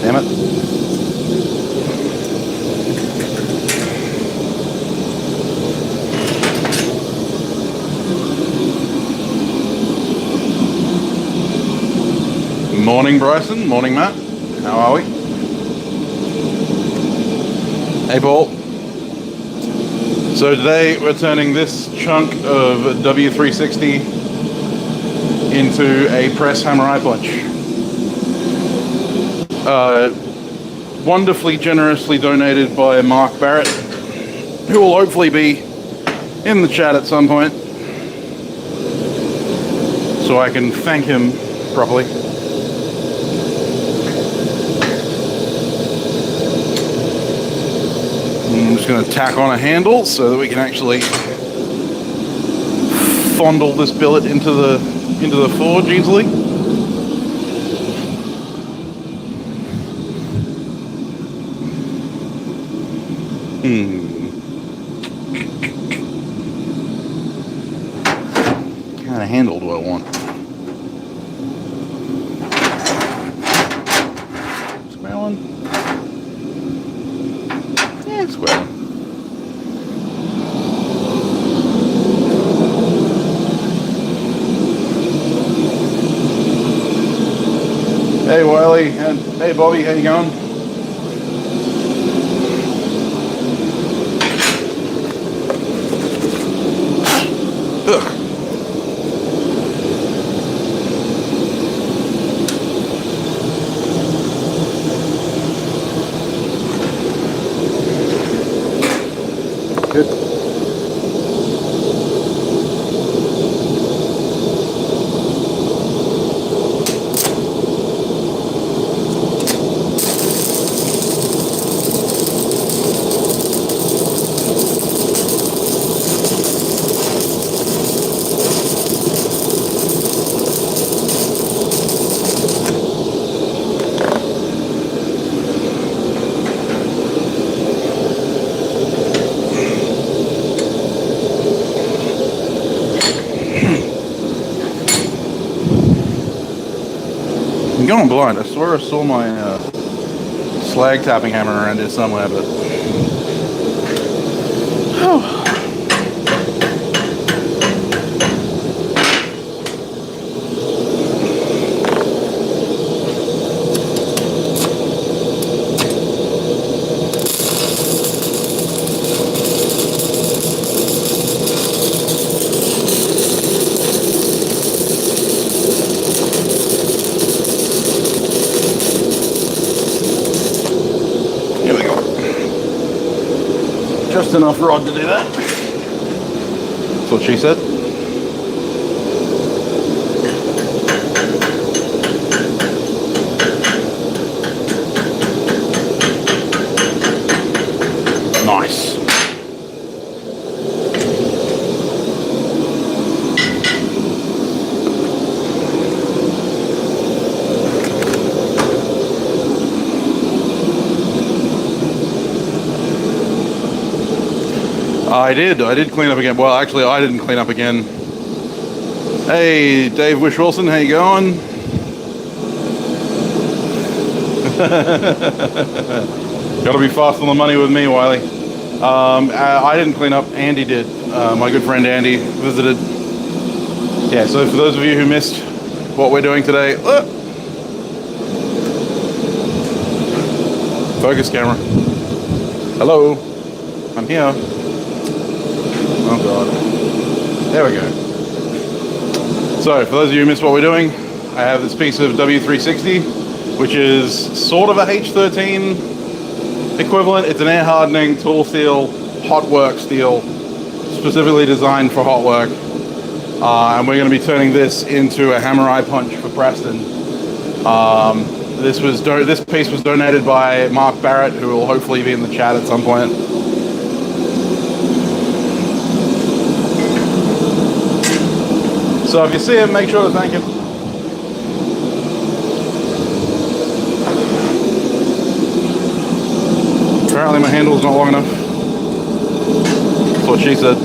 Damn it. Morning, Bryson. Morning, Matt. How are we? Hey, Paul. So today we're turning this chunk of W360 into a press hammer eye punch. Wonderfully generously donated by Mark Barrett, who will hopefully be in the chat at some point, so I can thank him properly. I'm just going to tack on a handle so that we can actually fondle this billet into the forge easily. What kind of handle do I want? Square one? Yeah, square one. Hey Wiley, and hey Bobby, how you going? Ugh. Good. I'm going blind. I swear I saw my slag tapping hammer around here somewhere, but just enough rod to do that. That's what she said. Nice. I did clean up again. Well, actually, I didn't clean up again. Hey, Dave Wish Wilson, how you going? Gotta be fast on the money with me, Wiley. I didn't clean up. Andy did. My good friend Andy visited. Yeah, so for those of you who missed what we're doing today, focus camera. Hello, I'm here. Oh god. There we go. So, for those of you who missed what we're doing, I have this piece of W360, which is sort of a H13 equivalent. It's an air hardening tool steel, hot work steel specifically designed for hot work. And we're going to be turning this into a hammer eye punch for Preston. This piece was donated by Mark Barrett, who will hopefully be in the chat at some point. So if you see him, make sure to thank him. Apparently my handle's not long enough. That's what she said.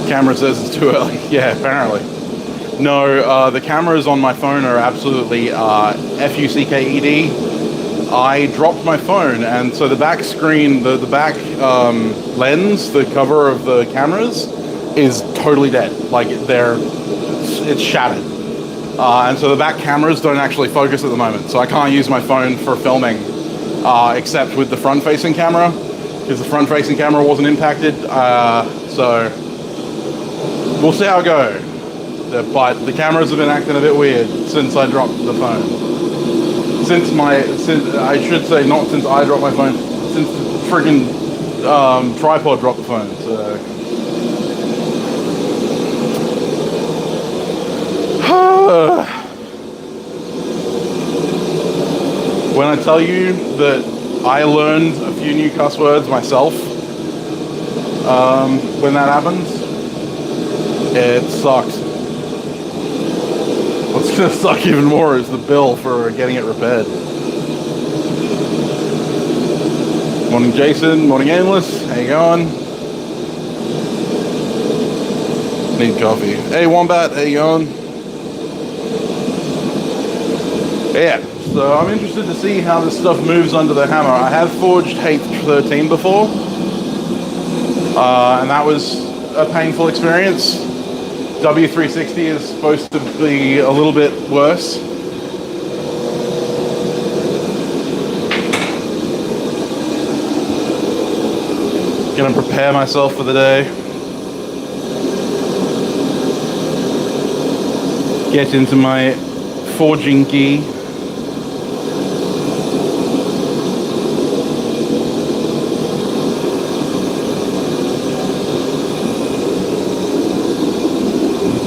Camera says it's too early. Yeah, apparently. No, the cameras on my phone are absolutely F-U-C-K-E-D. I dropped my phone, and so the back screen, the back lens, the cover of the cameras is totally dead. Like it's shattered. And so the back cameras don't actually focus at the moment. So I can't use my phone for filming, except with the front-facing camera, because the front-facing camera wasn't impacted. So we'll see how it goes. But the cameras have been acting a bit weird since I dropped the phone. Since I should say not since I dropped my phone, since the friggin' tripod dropped the phone. So. When I tell you that I learned a few new cuss words myself, when that happens, it sucks. What's gonna suck even more is the bill for getting it repaired. Morning Jason, morning Aimless, how you going? Need coffee. Hey Wombat, how you going? Yeah, so I'm interested to see how this stuff moves under the hammer. I have forged H13 before, and that was a painful experience. W360 is supposed to be a little bit worse. Gonna prepare myself for the day. Get into my forging key.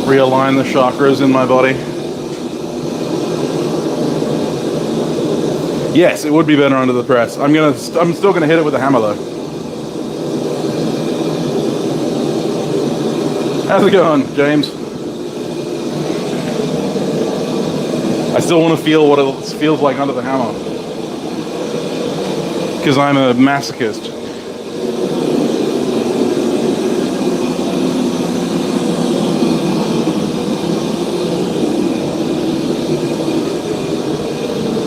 Realign the chakras in my body. Yes, it would be better under the press. I'm still gonna hit it with a hammer though. How's it going, James? I still want to feel what it feels like under the hammer, because I'm a masochist.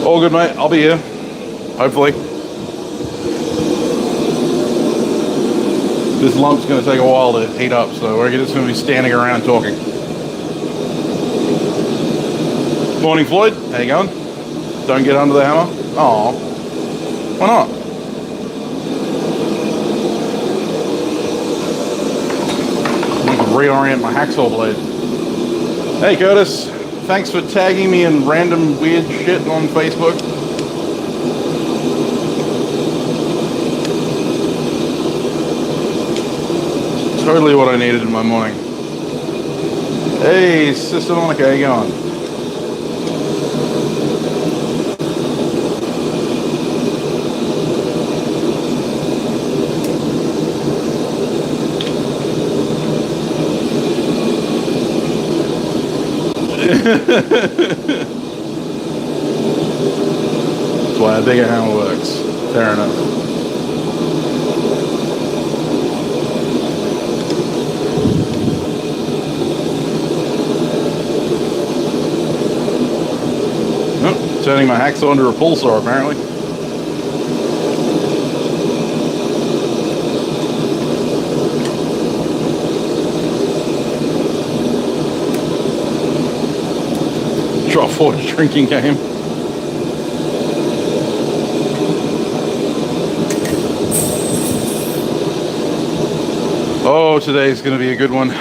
All good, mate. I'll be here. Hopefully. This lump's going to take a while to heat up, so we're just going to be standing around talking. Morning, Floyd. How you going? Don't get under the hammer? Oh, why not? I can reorient my hacksaw blade. Hey, Curtis. Thanks for tagging me in random weird shit on Facebook. Totally what I needed in my morning. Hey, Sister Monica, how you going? That's why a bigger hammer works. Fair enough. Oh, turning my hacksaw into a pull saw apparently. Drop forward drinking game. Oh, today's gonna be a good one.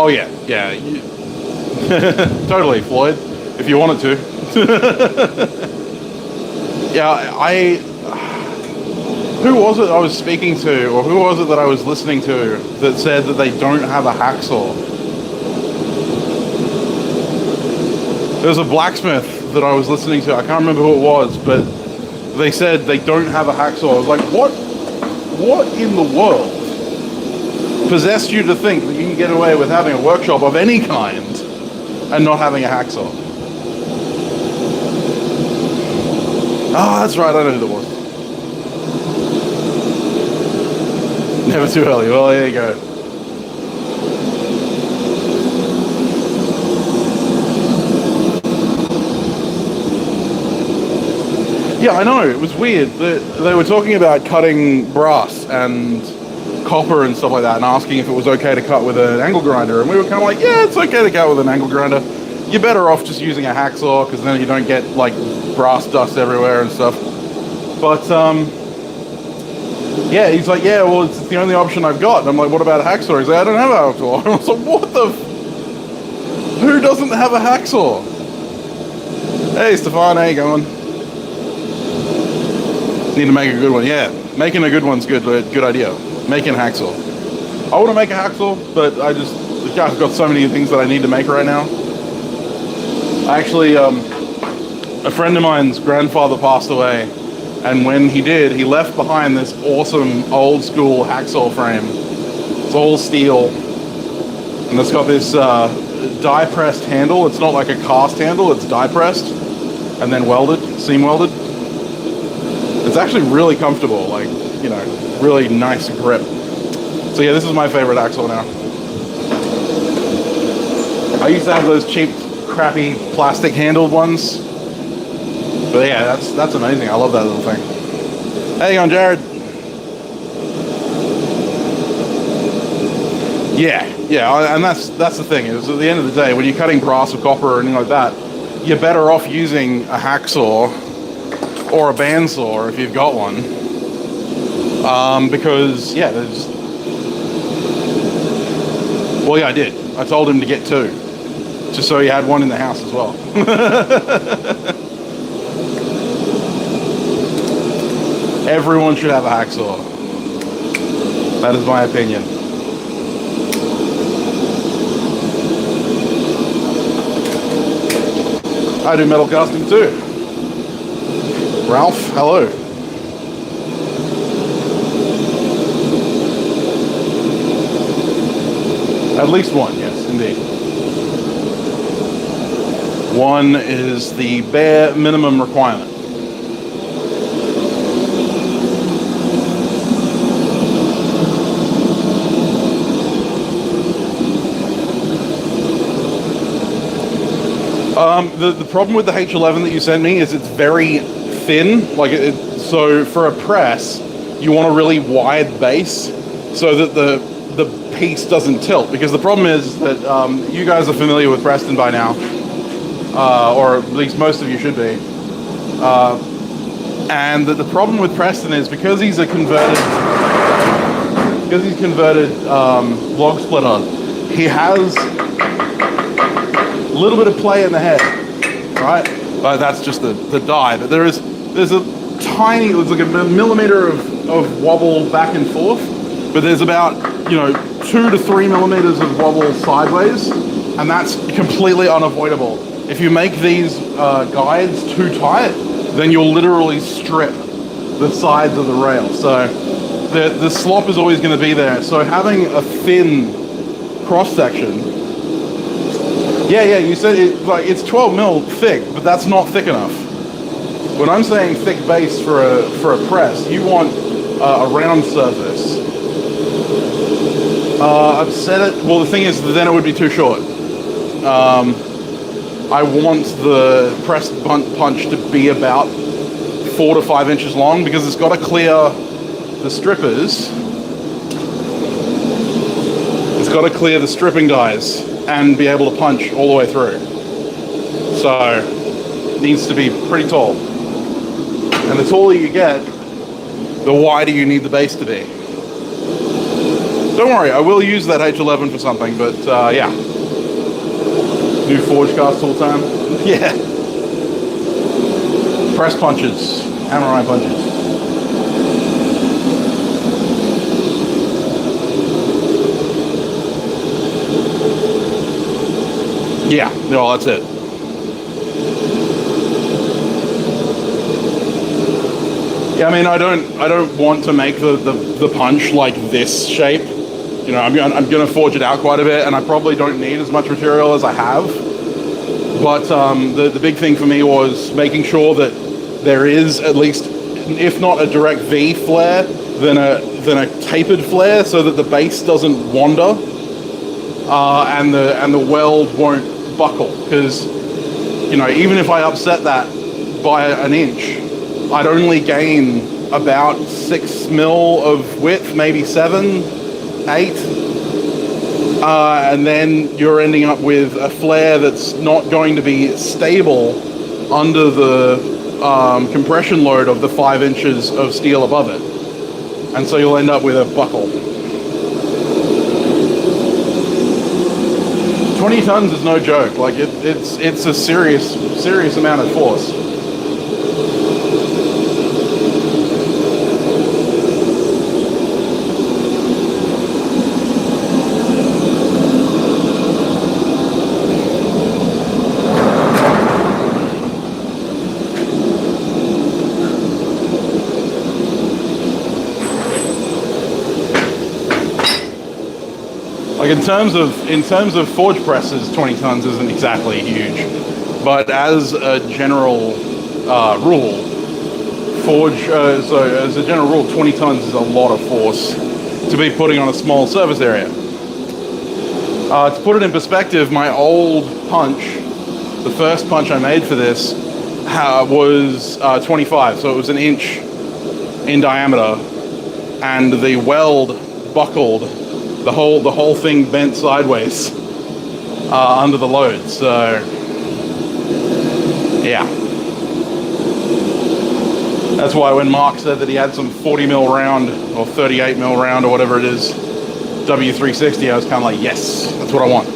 Oh yeah, yeah. Totally, Floyd. If you wanted to. Yeah, who was it I was speaking to, or who was it that I was listening to that said that they don't have a hacksaw? There's a blacksmith that I was listening to. I can't remember who it was, but they said they don't have a hacksaw. I was like, what in the world possessed you to think that you can get away with having a workshop of any kind and not having a hacksaw? Ah, that's right, I know who that was. Never too early. Well, there you go. Yeah, I know, it was weird. They were talking about cutting brass and copper and stuff like that and asking if it was okay to cut with an angle grinder, and we were kind of like, yeah, it's okay to cut with an angle grinder. You're better off just using a hacksaw because then you don't get like brass dust everywhere and stuff. But yeah, he's like, yeah, well, it's the only option I've got. And I'm like, what about a hacksaw? He's like, I don't have a hacksaw. And I was like, what the who doesn't have a hacksaw? Hey, Stefan, how you going? Need to make a good one. Yeah, making a good one's good idea. Making a hacksaw. I want to make a hacksaw, but I've got so many things that I need to make right now. Actually, a friend of mine's grandfather passed away, and when he did, he left behind this awesome old school hacksaw frame. It's all steel, and it's got this die pressed handle. It's not like a cast handle, it's die pressed and then welded, seam welded. It's actually really comfortable, like, you know, really nice grip. So yeah, this is my favorite hacksaw now. I used to have those cheap, crappy plastic handled ones. But yeah, that's amazing. I love that little thing. How you going, Jared? Yeah, and that's the thing, is at the end of the day, when you're cutting brass or copper or anything like that, you're better off using a hacksaw or a bandsaw if you've got one. Because, yeah, well, yeah, I did. I told him to get two, just so he had one in the house as well. Everyone should have a hacksaw. That is my opinion. I do metal casting too. Ralph, hello. At least one, yes, indeed. One is the bare minimum requirement. The problem with the H11 that you sent me is it's very thin. So for a press, you want a really wide base so that the piece doesn't tilt. Because the problem is that you guys are familiar with Preston by now, or at least most of you should be. And the problem with Preston is because he's converted log splitter, he has a little bit of play in the head, right? But that's just the die. But there's a tiny, it's like a millimeter of wobble back and forth, but there's about 2 to 3 millimeters of wobble sideways, and that's completely unavoidable. If you make these guides too tight, then you'll literally strip the sides of the rail. So the slop is always going to be there. So having a thin cross section. Yeah, you said it's 12 mil thick, but that's not thick enough. When I'm saying thick base for a press, you want a round surface. I've said it. Well, the thing is, then it would be too short. I want the press punch to be about 4 to 5 inches long because it's got to clear the strippers. It's got to clear the stripping dies and be able to punch all the way through. So it needs to be pretty tall. And the taller you get, the wider you need the base to be. Don't worry, I will use that H11 for something, but yeah. New forge cast tool time. Yeah. Press punches. Hammer iron punches. Yeah, no, that's it. Yeah, I mean, I don't want to make the punch like this shape. You know, I'm gonna forge it out quite a bit, and I probably don't need as much material as I have. But the big thing for me was making sure that there is at least, if not a direct V flare, then a tapered flare, so that the base doesn't wander, and the weld won't buckle. Because, you know, even if I upset that by an inch, I'd only gain about 6 mil of width, maybe 7, 8. And then you're ending up with a flare that's not going to be stable under the compression load of the 5 inches of steel above it. And so you'll end up with a buckle. 20 tons is no joke. Like it's a serious amount of force. Like in terms of forge presses, 20 tons isn't exactly huge, but as a general rule, 20 tons is a lot of force to be putting on a small surface area. To put it in perspective, my old punch, the first punch I made for this, was 25, so it was an inch in diameter, and the weld buckled. The whole thing bent sideways under the load. So yeah, that's why when Mark said that he had some 40 mil round or 38 mil round or whatever it is, W360, I was kind of like, yes, that's what I want.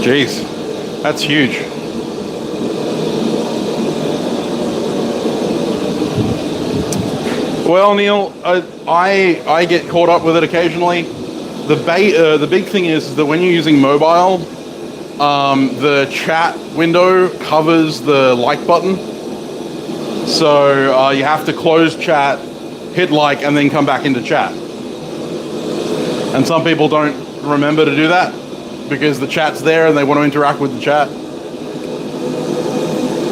Jeez, that's huge. Well, Neil, I get caught up with it occasionally. The big thing is that when you're using mobile, the chat window covers the like button. So you have to close chat, hit like, and then come back into chat. And some people don't remember to do that, because the chat's there and they want to interact with the chat.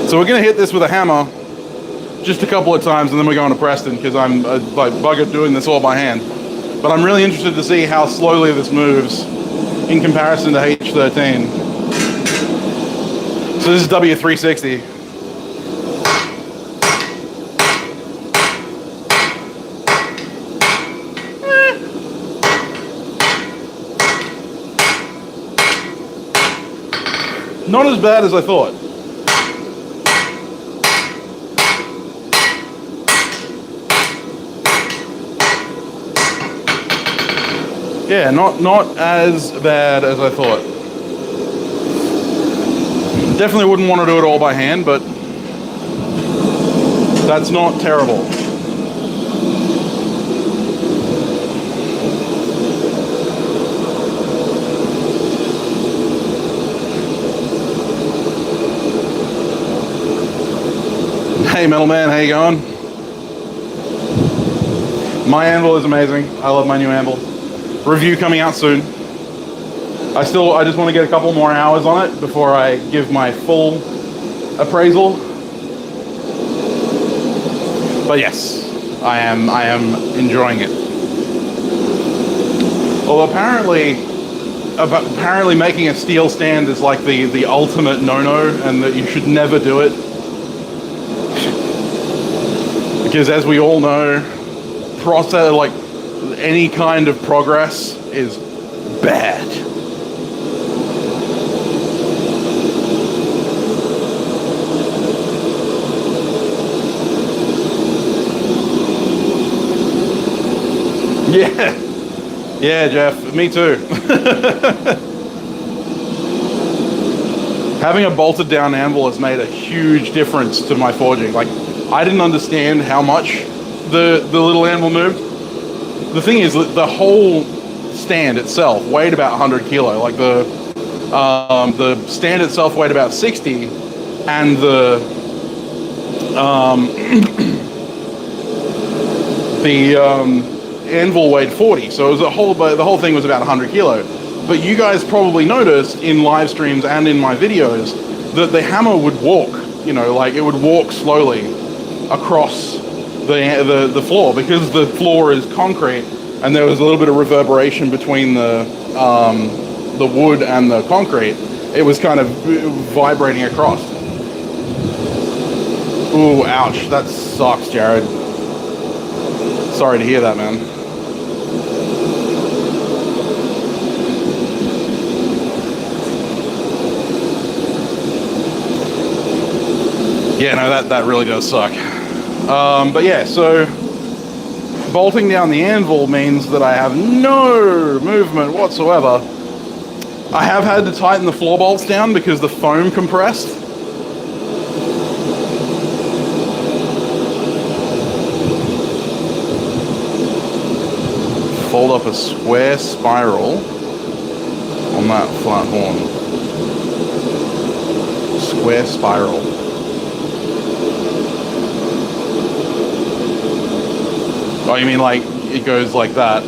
So we're going to hit this with a hammer just a couple of times, and then we're going to Preston, because I'm like buggered doing this all by hand. But I'm really interested to see how slowly this moves in comparison to H13. So this is W360. Not as bad as I thought. Yeah, not as bad as I thought. Definitely wouldn't want to do it all by hand, but that's not terrible. Hey Metal Man, how you going? My anvil is amazing. I love my new anvil. Review coming out soon. I just want to get a couple more hours on it before I give my full appraisal. But yes, I am enjoying it. Well, apparently making a steel stand is like the ultimate no-no, and that you should never do it. Because as we all know, like any kind of progress is bad. Yeah, Jeff, me too. Having a bolted down anvil has made a huge difference to my forging. Like, I didn't understand how much the little anvil moved. The thing is, the whole stand itself weighed about 100 kilo. Like the stand itself weighed about 60, and the anvil weighed 40. So it was the whole thing was about 100 kilo. But you guys probably noticed in live streams and in my videos that the hammer would walk. You know, like it would walk slowly across the floor, because the floor is concrete, and there was a little bit of reverberation between the wood and the concrete. It was kind of vibrating across. Ooh, ouch, that sucks, Jared. Sorry to hear that, man. Yeah, no, that really does suck. But yeah, so bolting down the anvil means that I have no movement whatsoever. I have had to tighten the floor bolts down because the foam compressed. Fold up a square spiral on that flat horn. Square spiral. Oh, you mean like it goes like that,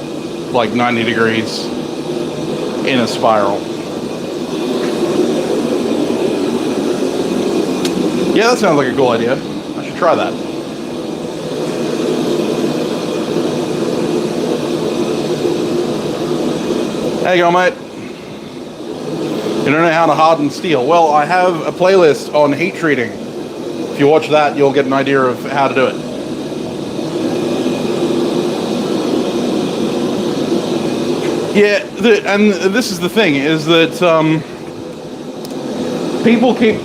like 90 degrees in a spiral? Yeah, that sounds like a cool idea. I should try that. How you going, mate? You don't know how to harden steel? Well, I have a playlist on heat treating. If you watch that, you'll get an idea of how to do it. Yeah, and this is the thing, is that people keep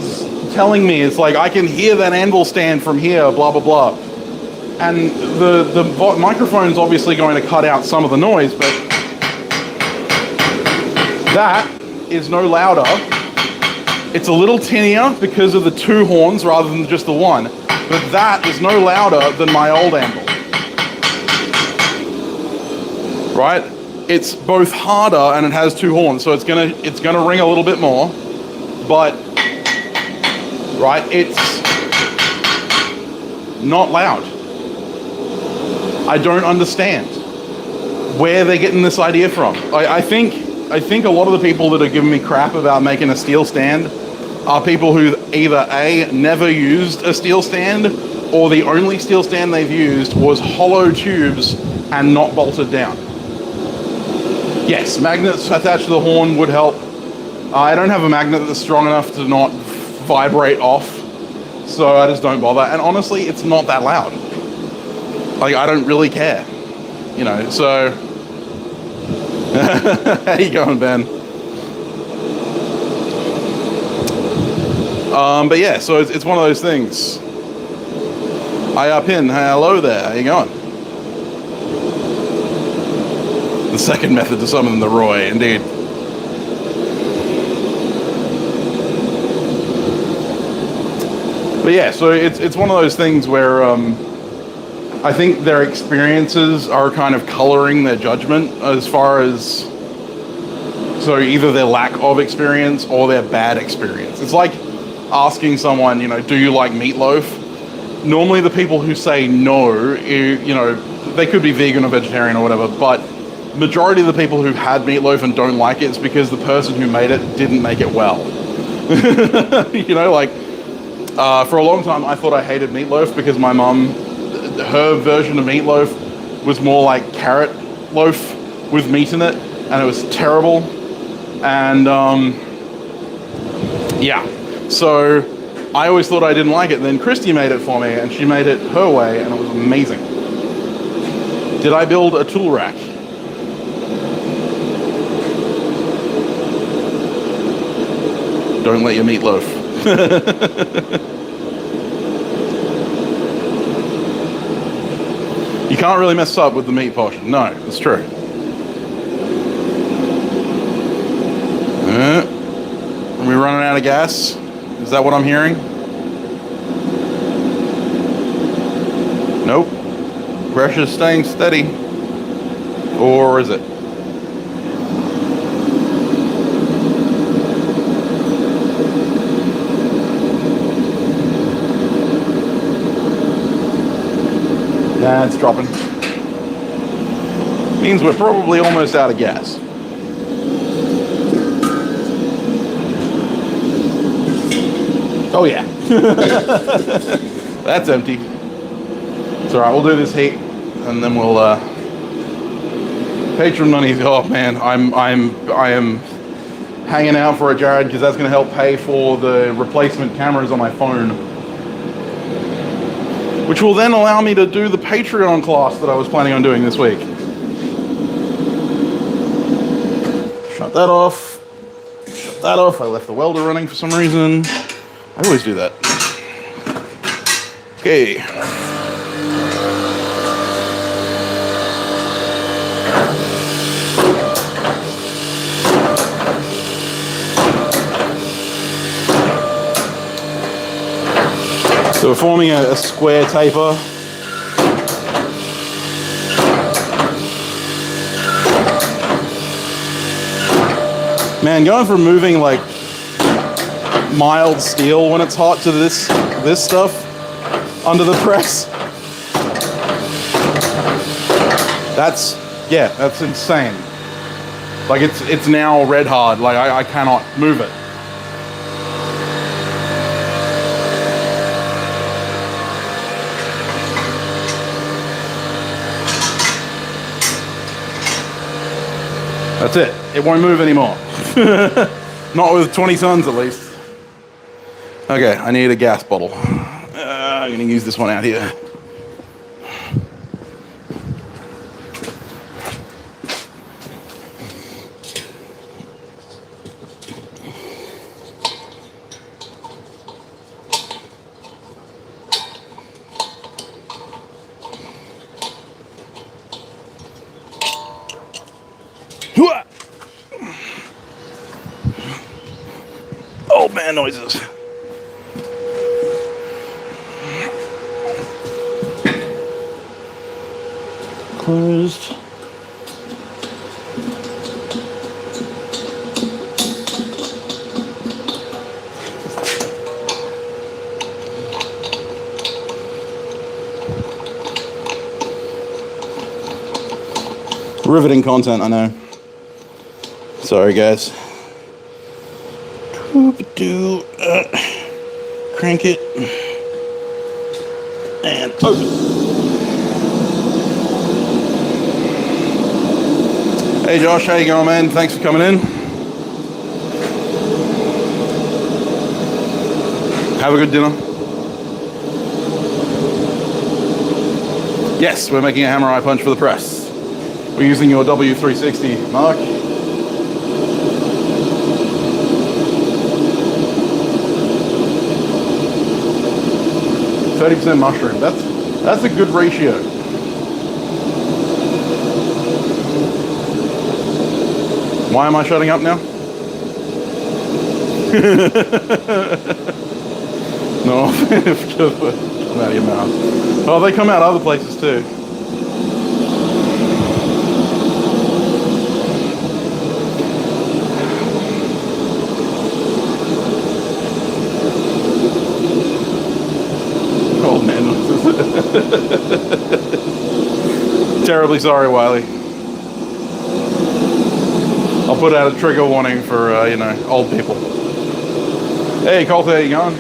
telling me, it's like, I can hear that anvil stand from here, blah, blah, blah. And the microphone's obviously going to cut out some of the noise, but that is no louder. It's a little tinnier because of the two horns rather than just the one, but that is no louder than my old anvil. Right? It's both harder and it has two horns, so it's gonna ring a little bit more, but right, it's not loud. I don't understand where they're getting this idea from. I think a lot of the people that are giving me crap about making a steel stand are people who either A, never used a steel stand, or the only steel stand they've used was hollow tubes and not bolted down. Yes, magnets attached to the horn would help. I don't have a magnet that's strong enough to not vibrate off, so I just don't bother. And honestly, it's not that loud. Like, I don't really care, you know, so. How you going, Ben? But yeah, so it's one of those things. Hi up in, hello there, how you going? The second method to summon the Roy, indeed. But yeah, so it's one of those things where I think their experiences are kind of coloring their judgment as far as, so either their lack of experience or their bad experience. It's like asking someone, you know, do you like meatloaf? Normally the people who say no, you know, they could be vegan or vegetarian or whatever, but majority of the people who've had meatloaf and don't like it is because the person who made it didn't make it well. You know, like, for a long time I thought I hated meatloaf because my mum her version of meatloaf was more like carrot loaf with meat in it, and it was terrible. And yeah, so I always thought I didn't like it. Then Christy made it for me, and she made it her way, and it was amazing. Did I build a tool rack? Don't let your meat loaf. You can't really mess up with the meat portion. No, it's true. Are we running out of gas? Is that what I'm hearing? Nope. Pressure's staying steady. Or is it? Nah, it's dropping. Means we're probably almost out of gas. Oh yeah. That's empty. It's alright, we'll do this heat and then we'll Patreon money. Oh man, I am hanging out for it, Jared, because that's gonna help pay for the replacement cameras on my phone. Which will then allow me to do the Patreon class that I was planning on doing this week. Shut that off. Shut that off. I left the welder running for some reason. I always do that. Okay. So we're forming a square taper. Man, going from moving like mild steel when it's hot to this stuff under the press. That's insane. Like it's now red hard. Like I cannot move it. That's it. It won't move anymore. Not with 20 tons at least. Okay, I need a gas bottle. I'm gonna use this one out here. Old man noises. Closed. Riveting content, I know. Sorry, guys. Crank it and open. Hey Josh, how you going, man? Thanks for coming in. Have a good dinner. Yes, we're making a hammer eye punch for the press. We're using your W360, Mark. 30% mushroom. That's a good ratio. Why am I shutting up now? No, just come out of your mouth. Oh, they come out other places too. Old man. Terribly sorry, Wiley. I'll put out a trigger warning for, old people. Hey, Colt, how you going?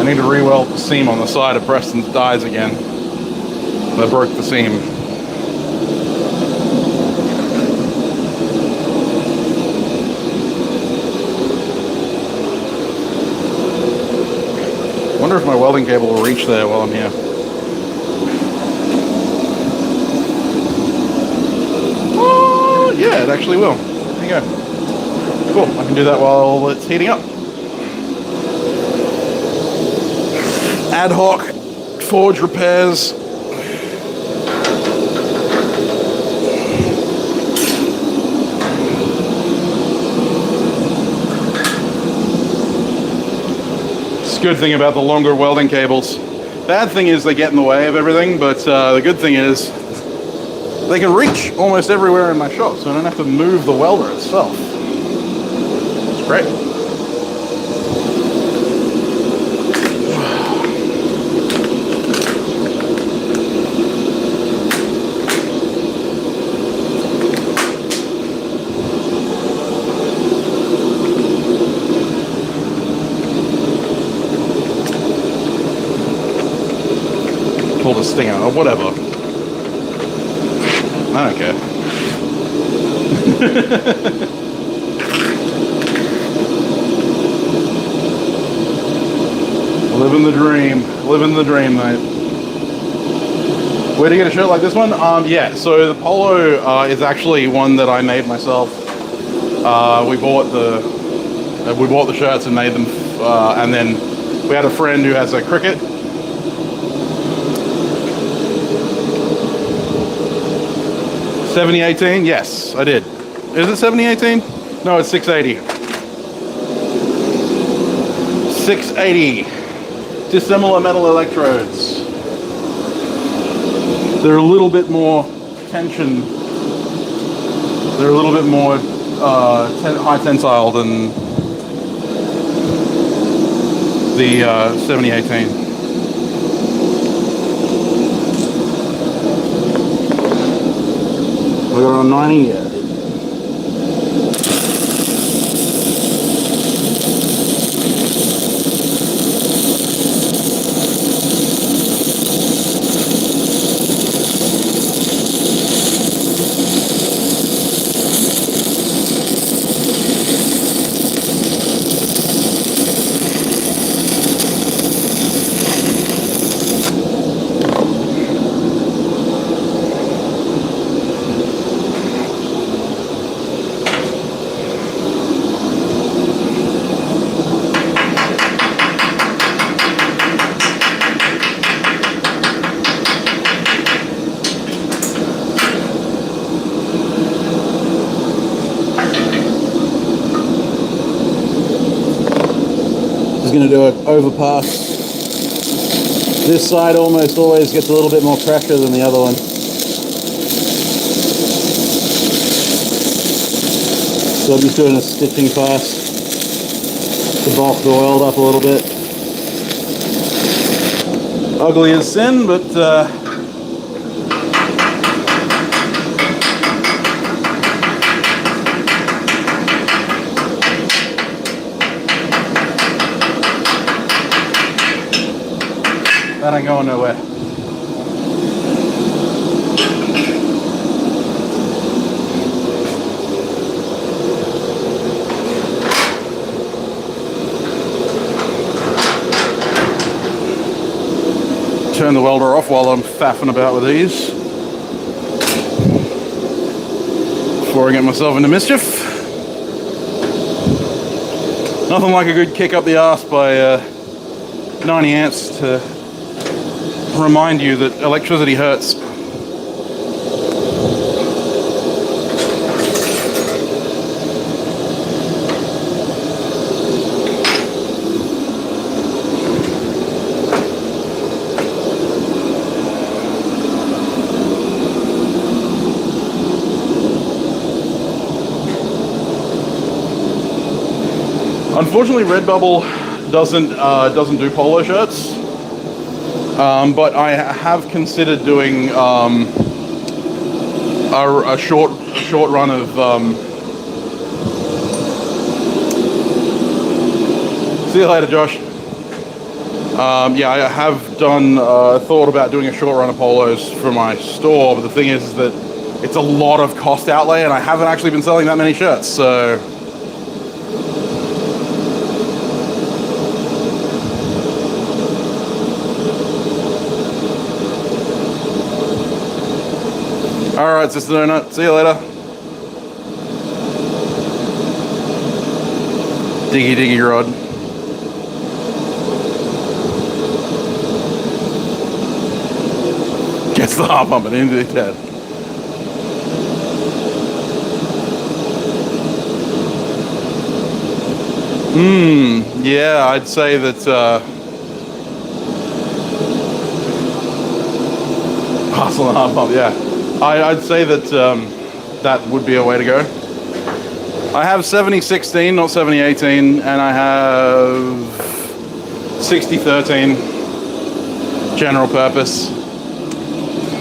need to re-weld the seam on the side of Preston's dies again. They broke the seam. I wonder if my welding cable will reach there while I'm here. Oh, yeah, it actually will. There you go. Cool, I can do that while it's heating up. Ad hoc forge repairs. It's a good thing about the longer welding cables. Bad thing is they get in the way of everything, but the good thing is they can reach almost everywhere in my shop, so I don't have to move the welder itself. It's great. Pull the sting out, or whatever. I don't care. Living the dream. Living the dream, mate. Where do you get a shirt like this one? Yeah, so the polo is actually one that I made myself. We bought the shirts and made them, and then we had a friend who has a cricket. 7018? Yes, I did. Is it 7018? No, it's 680. 680. Dissimilar metal electrodes. They're a little bit more tension. They're a little bit more high tensile than the 7018. We got on 90 yet. Going to do an overpass. This side almost always gets a little bit more pressure than the other one. So I'm just doing a stitching pass to bulk the weld up a little bit. Ugly as sin, but that ain't going nowhere. Turn the welder off while I'm faffing about with these before I get myself into mischief. Nothing like a good kick up the arse by 90 amps to remind you that electricity hurts. Unfortunately, Redbubble doesn't do polo shirts. But I have considered doing a short run of see you later, Josh. Yeah, I have done, thought about doing a short run of polos for my store, but the thing is that it's a lot of cost outlay, and I haven't actually been selling that many shirts, so... Alright, Sister Donut, see you later. Diggy rod. Gets the heart pumping into his head. Yeah, I'd say that, hustle and heart pump, yeah. I'd say that that would be a way to go. I have 70-16, not 70-18, and I have 60-13 general purpose.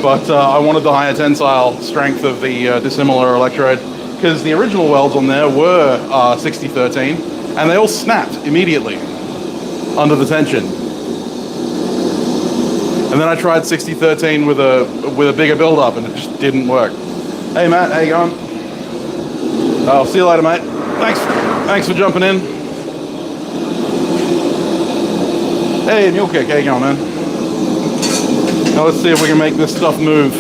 But I wanted the higher tensile strength of the dissimilar electrode, because the original welds on there were 60-13, and they all snapped immediately under the tension. And then I tried 60-13 with a bigger build-up, and it just didn't work. Hey Matt, how you going? I'll see you later, mate. Thanks for jumping in. Hey, Mule Kick, how you going, man? Now let's see if we can make this stuff move.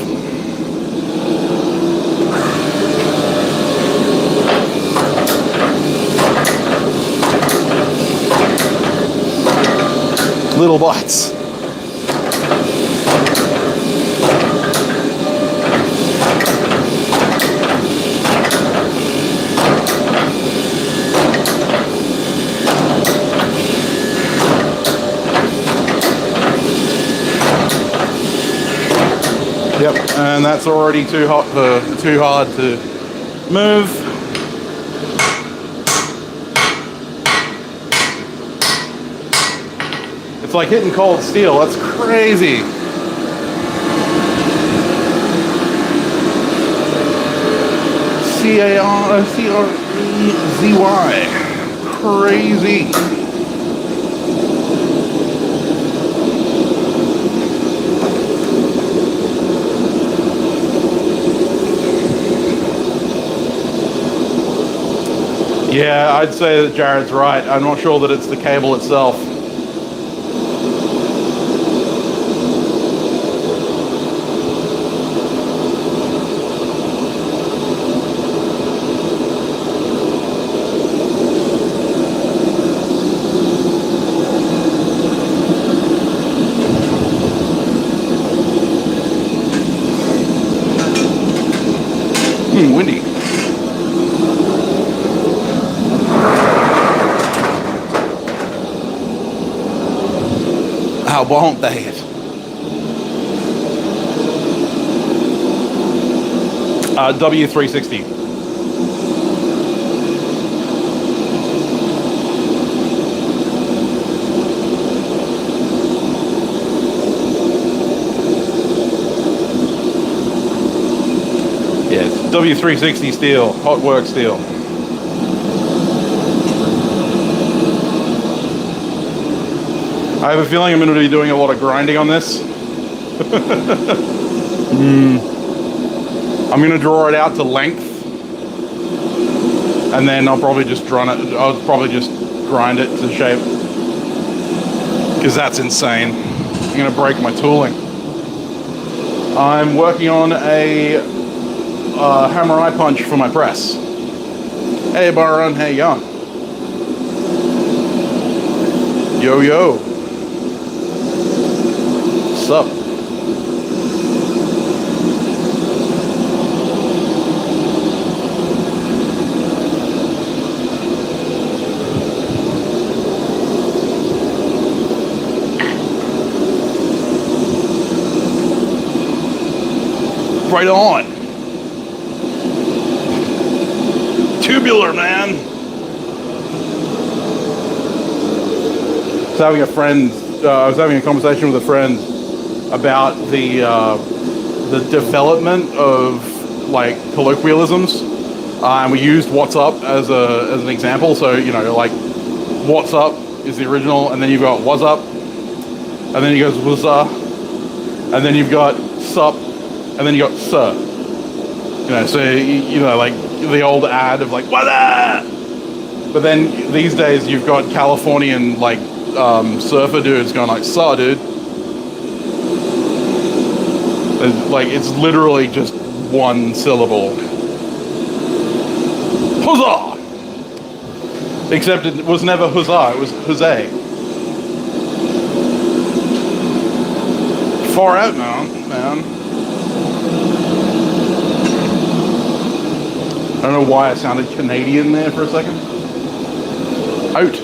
Little bites. Yep, and that's already too hard to move. It's like hitting cold steel. That's crazy. C-A-R-C-R-E-Z-Y. Crazy. Yeah, I'd say that Jared's right. I'm not sure that it's the cable itself. Windy. How won't they it? W360. Yes, W360 steel, hot work steel. I have a feeling I'm going to be doing a lot of grinding on this. I'm going to draw it out to length, and then I'll probably just grind it to shape, because that's insane. I'm going to break my tooling. I'm working on a hammer eye punch for my press. Hey Baron, how you going? Yo. What's up? Right on. Tubular, man. I was having a conversation with a friend about the development of like colloquialisms, and we used "what's up" as an example. So like "what's up" is the original, and then you've got "what's up," and then he goes "Wuzza," and then you've got "Sup," and then you got "Sir." You know, so you know, like the old ad of like "What up?" But then these days you've got Californian like surfer dudes going like "Sir, dude." Like it's literally just one syllable. Huzzah! Except it was never huzzah, it was Jose. Far out now, man. I don't know why I sounded Canadian there for a second. Out.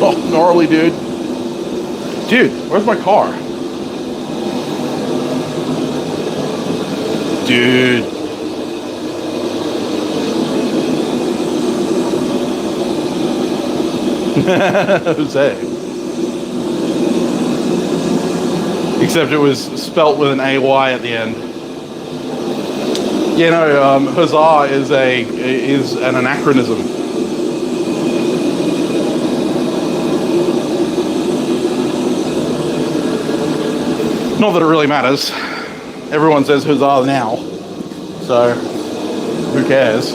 Oh, gnarly, dude. Dude, where's my car? Dude. Jose. Except it was spelt with an AY at the end. You know, huzzah is an anachronism. Not that it really matters. Everyone says huzzah now, so who cares?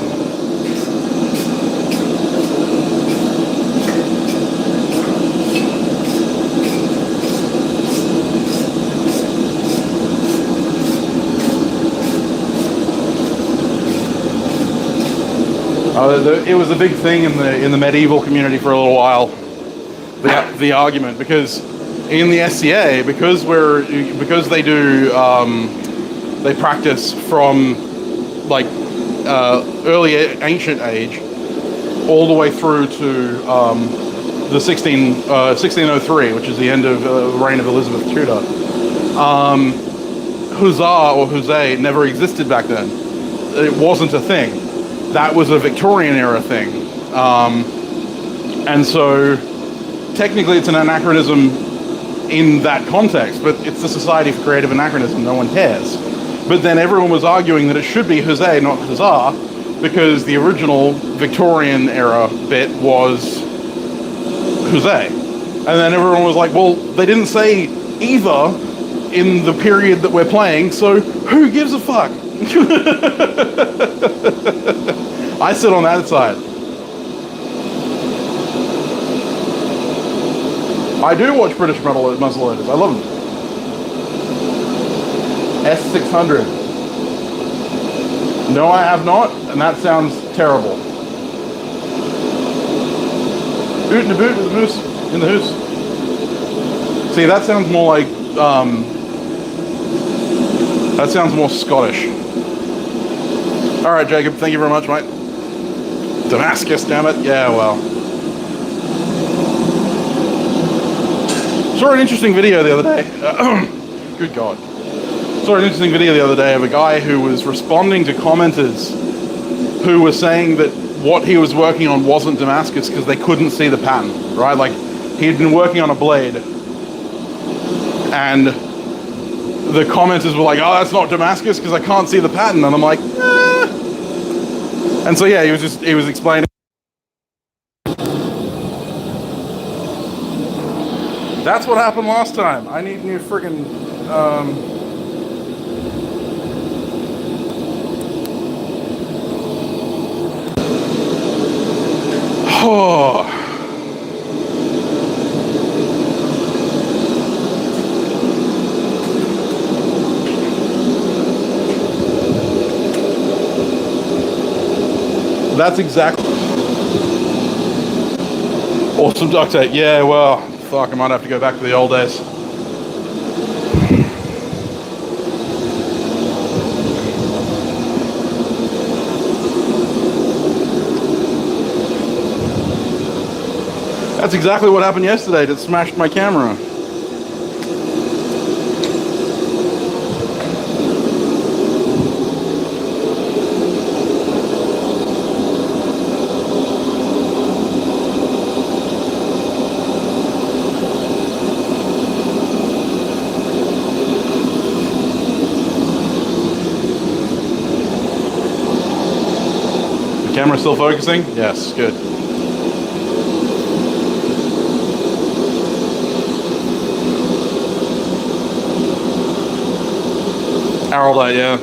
It was a big thing in the medieval community for a little while. The argument, because in the SCA, because they do they practice from like early ancient age all the way through to the 1603, which is the end of the reign of Elizabeth Tudor. Huzzah or Jose never existed back then. It wasn't a thing. That was a Victorian era thing. And so technically it's an anachronism in that context, but it's the Society for Creative Anachronism, no one cares. But then everyone was arguing that it should be Jose, not huzzah, because the original Victorian era bit was Jose. And then everyone was like, well, they didn't say either in the period that we're playing, so who gives a fuck? I sit on that side. I do watch British muzzleloaders. I love them. S600. No, I have not, and that sounds terrible. Boot in the boot with the moose in the hoose. See, that sounds more like, that sounds more Scottish. All right, Jacob, thank you very much, mate. Damascus, damn it. Yeah, well. Saw an interesting video the other day. Good God. Saw an interesting video the other day of a guy who was responding to commenters who were saying that what he was working on wasn't Damascus because they couldn't see the pattern, right? Like, he had been working on a blade, and the commenters were like, oh, that's not Damascus because I can't see the pattern. And I'm like, And so, yeah, he was explaining. That's what happened last time. I need new friggin' oh. That's exactly. Awesome duct tape. Yeah, well, fuck, I might have to go back to the old days. That's exactly what happened yesterday. It smashed my camera. Camera still focusing? Yes, good. Araldite, yeah.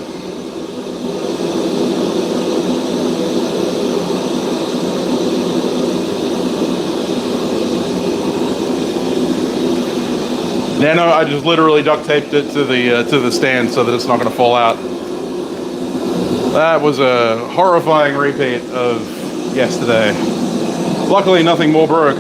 Yeah, no, I just literally duct taped it to the stand so that it's not going to fall out. That was a horrifying repeat of yesterday. Luckily, nothing more broke.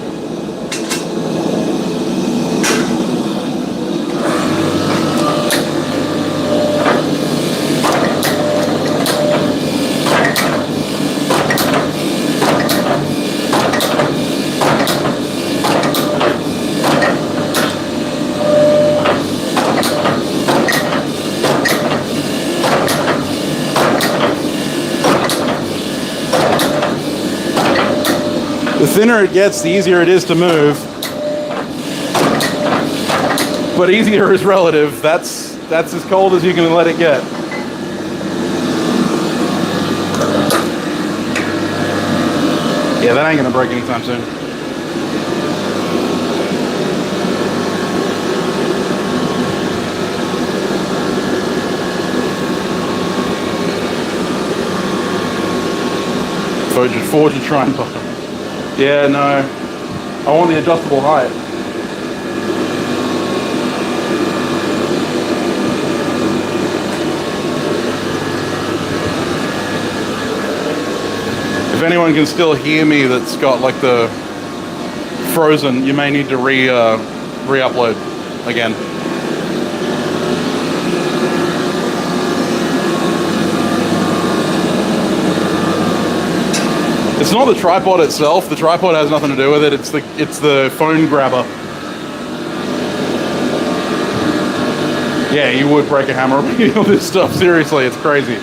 The thinner it gets, the easier it is to move. But easier is relative. That's as cold as you can let it get. Yeah, that ain't gonna break anytime soon. Forge and try and bottom. Yeah, no. I want the adjustable height. If anyone can still hear me that's got like the frozen, you may need to re-upload again. It's not the tripod itself. The tripod has nothing to do with it. It's the phone grabber. Yeah, you would break a hammer reading all this stuff. Seriously, it's crazy.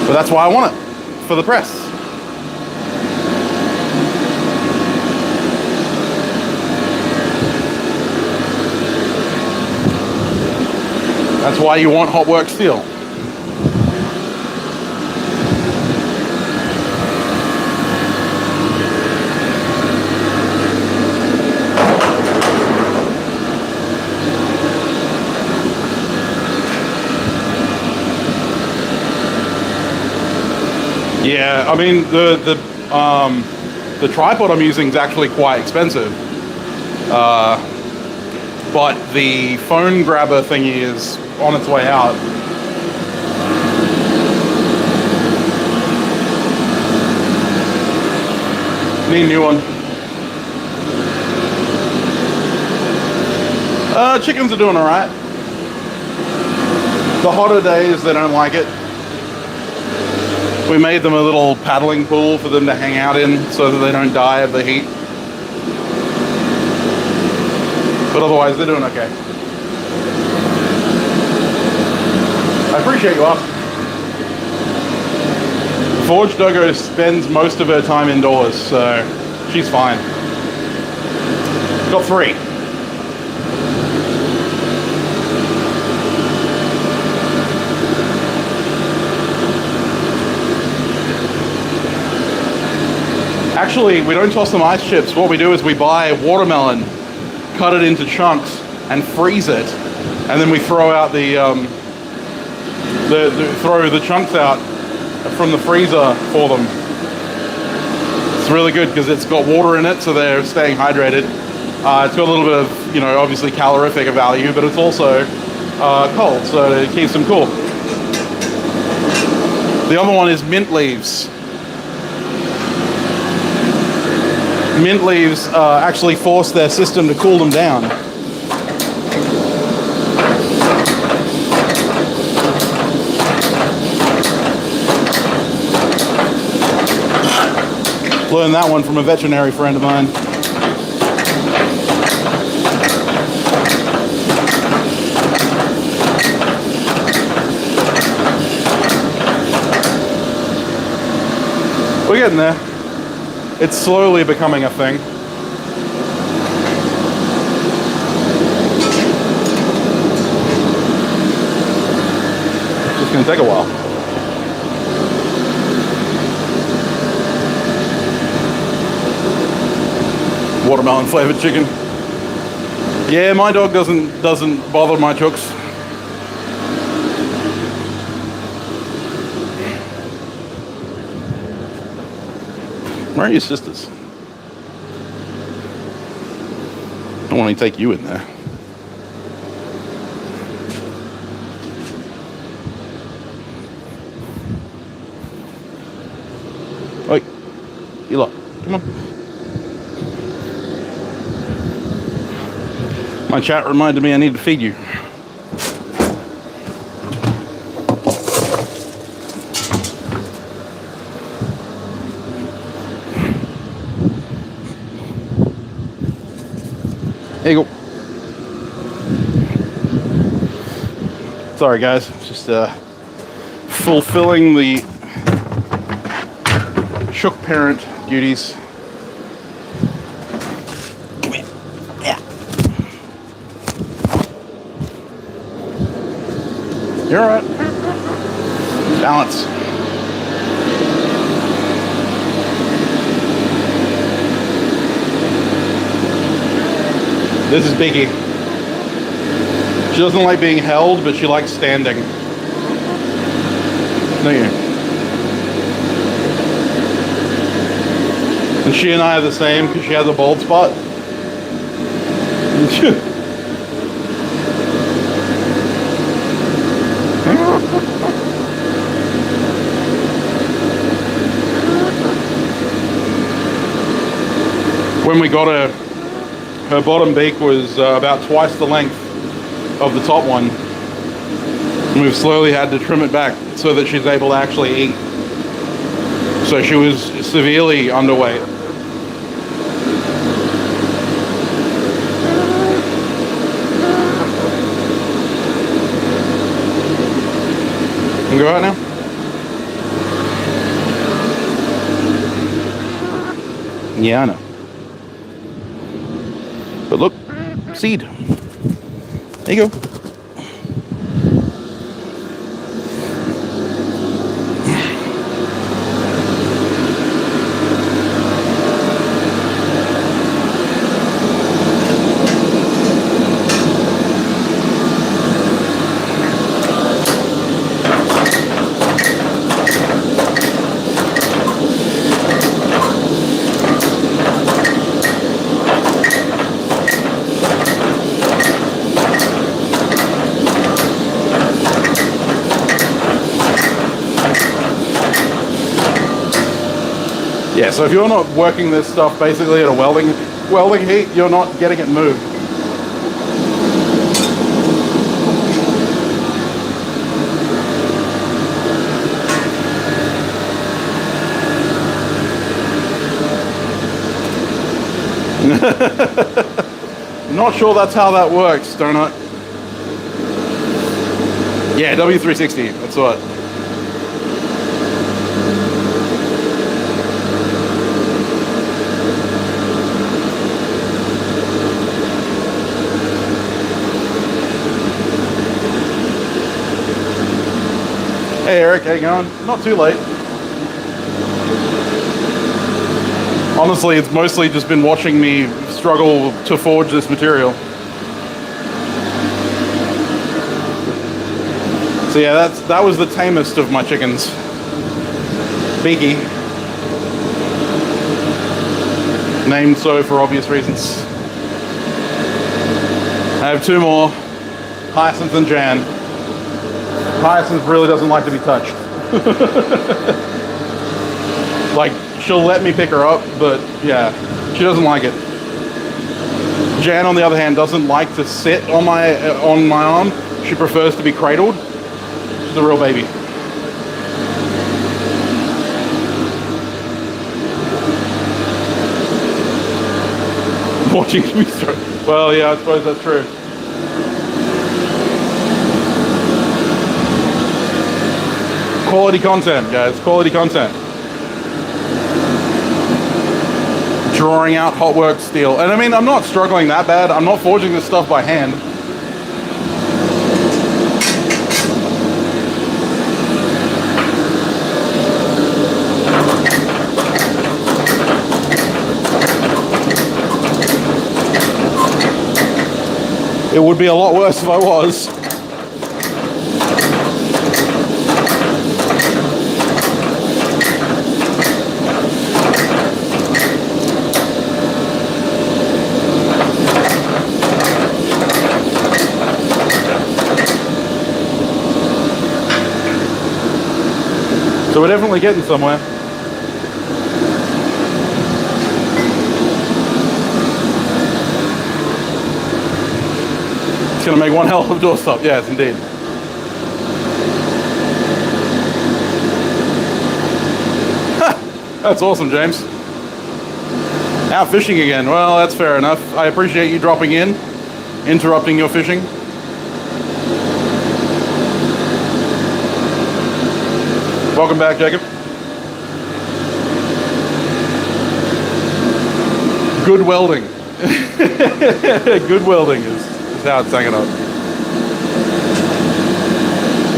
But that's why I want it for the press. That's why you want hot work steel. Yeah, I mean the tripod I'm using is actually quite expensive, but the phone grabber thingy is on its way out. Need a new one. Chickens are doing all right. The hotter days, they don't like it. We made them a little paddling pool for them to hang out in so that they don't die of the heat. But otherwise, they're doing okay. I appreciate you asking. Forge Doggo spends most of her time indoors, so she's fine. Got 3. Actually, we don't toss them ice chips. What we do is we buy watermelon, cut it into chunks, and freeze it, and then we throw out throw the chunks out from the freezer for them. It's really good because it's got water in it, so they're staying hydrated. It's got a little bit of, obviously calorific value, but it's also cold, so it keeps them cool. The other one is mint leaves. Mint leaves actually force their system to cool them down. Learned that one from a veterinary friend of mine. We're getting there. It's slowly becoming a thing. It's just gonna take a while. Watermelon flavored chicken. Yeah, my dog doesn't bother my chooks. Where are your sisters? I don't want to take you in there. Oi, you lot, come on. My chat reminded me I need to feed you. There you go. Sorry guys, just fulfilling the chook parent duties. Come here. Yeah. You're alright. Balance. This is Biggie. She doesn't like being held, but she likes standing. Don't you? And she and I are the same because she has a bald spot. When we got her bottom beak was about twice the length of the top one. And we've slowly had to trim it back so that she's able to actually eat. So she was severely underweight. Can you go out now? Yeah, I know. But look, seed. There you go. Yeah, so if you're not working this stuff basically at a welding heat, you're not getting it moved. Not sure that's how that works, don't I? Yeah, W360, that's what. Hey Eric, how you going? Not too late. Honestly, it's mostly just been watching me struggle to forge this material. So yeah, that was the tamest of my chickens. Beaky. Named so for obvious reasons. I have two more, Hyacinth and Jan. Hyacinth really doesn't like to be touched. Like, she'll let me pick her up, but yeah, she doesn't like it. Jan, on the other hand, doesn't like to sit on my arm. She prefers to be cradled. She's a real baby. Watching me struggle. Well, yeah, I suppose that's true. Quality content, guys, quality content. Drawing out hot work steel. And I mean, I'm not struggling that bad. I'm not forging this stuff by hand. It would be a lot worse if I was. So we're definitely getting somewhere. It's going to make one hell of a doorstop. Yes, indeed. That's awesome, James. Out fishing again. Well, that's fair enough. I appreciate you dropping in, interrupting your fishing. Welcome back, Jacob. Good welding. Good welding is how it's hanging up.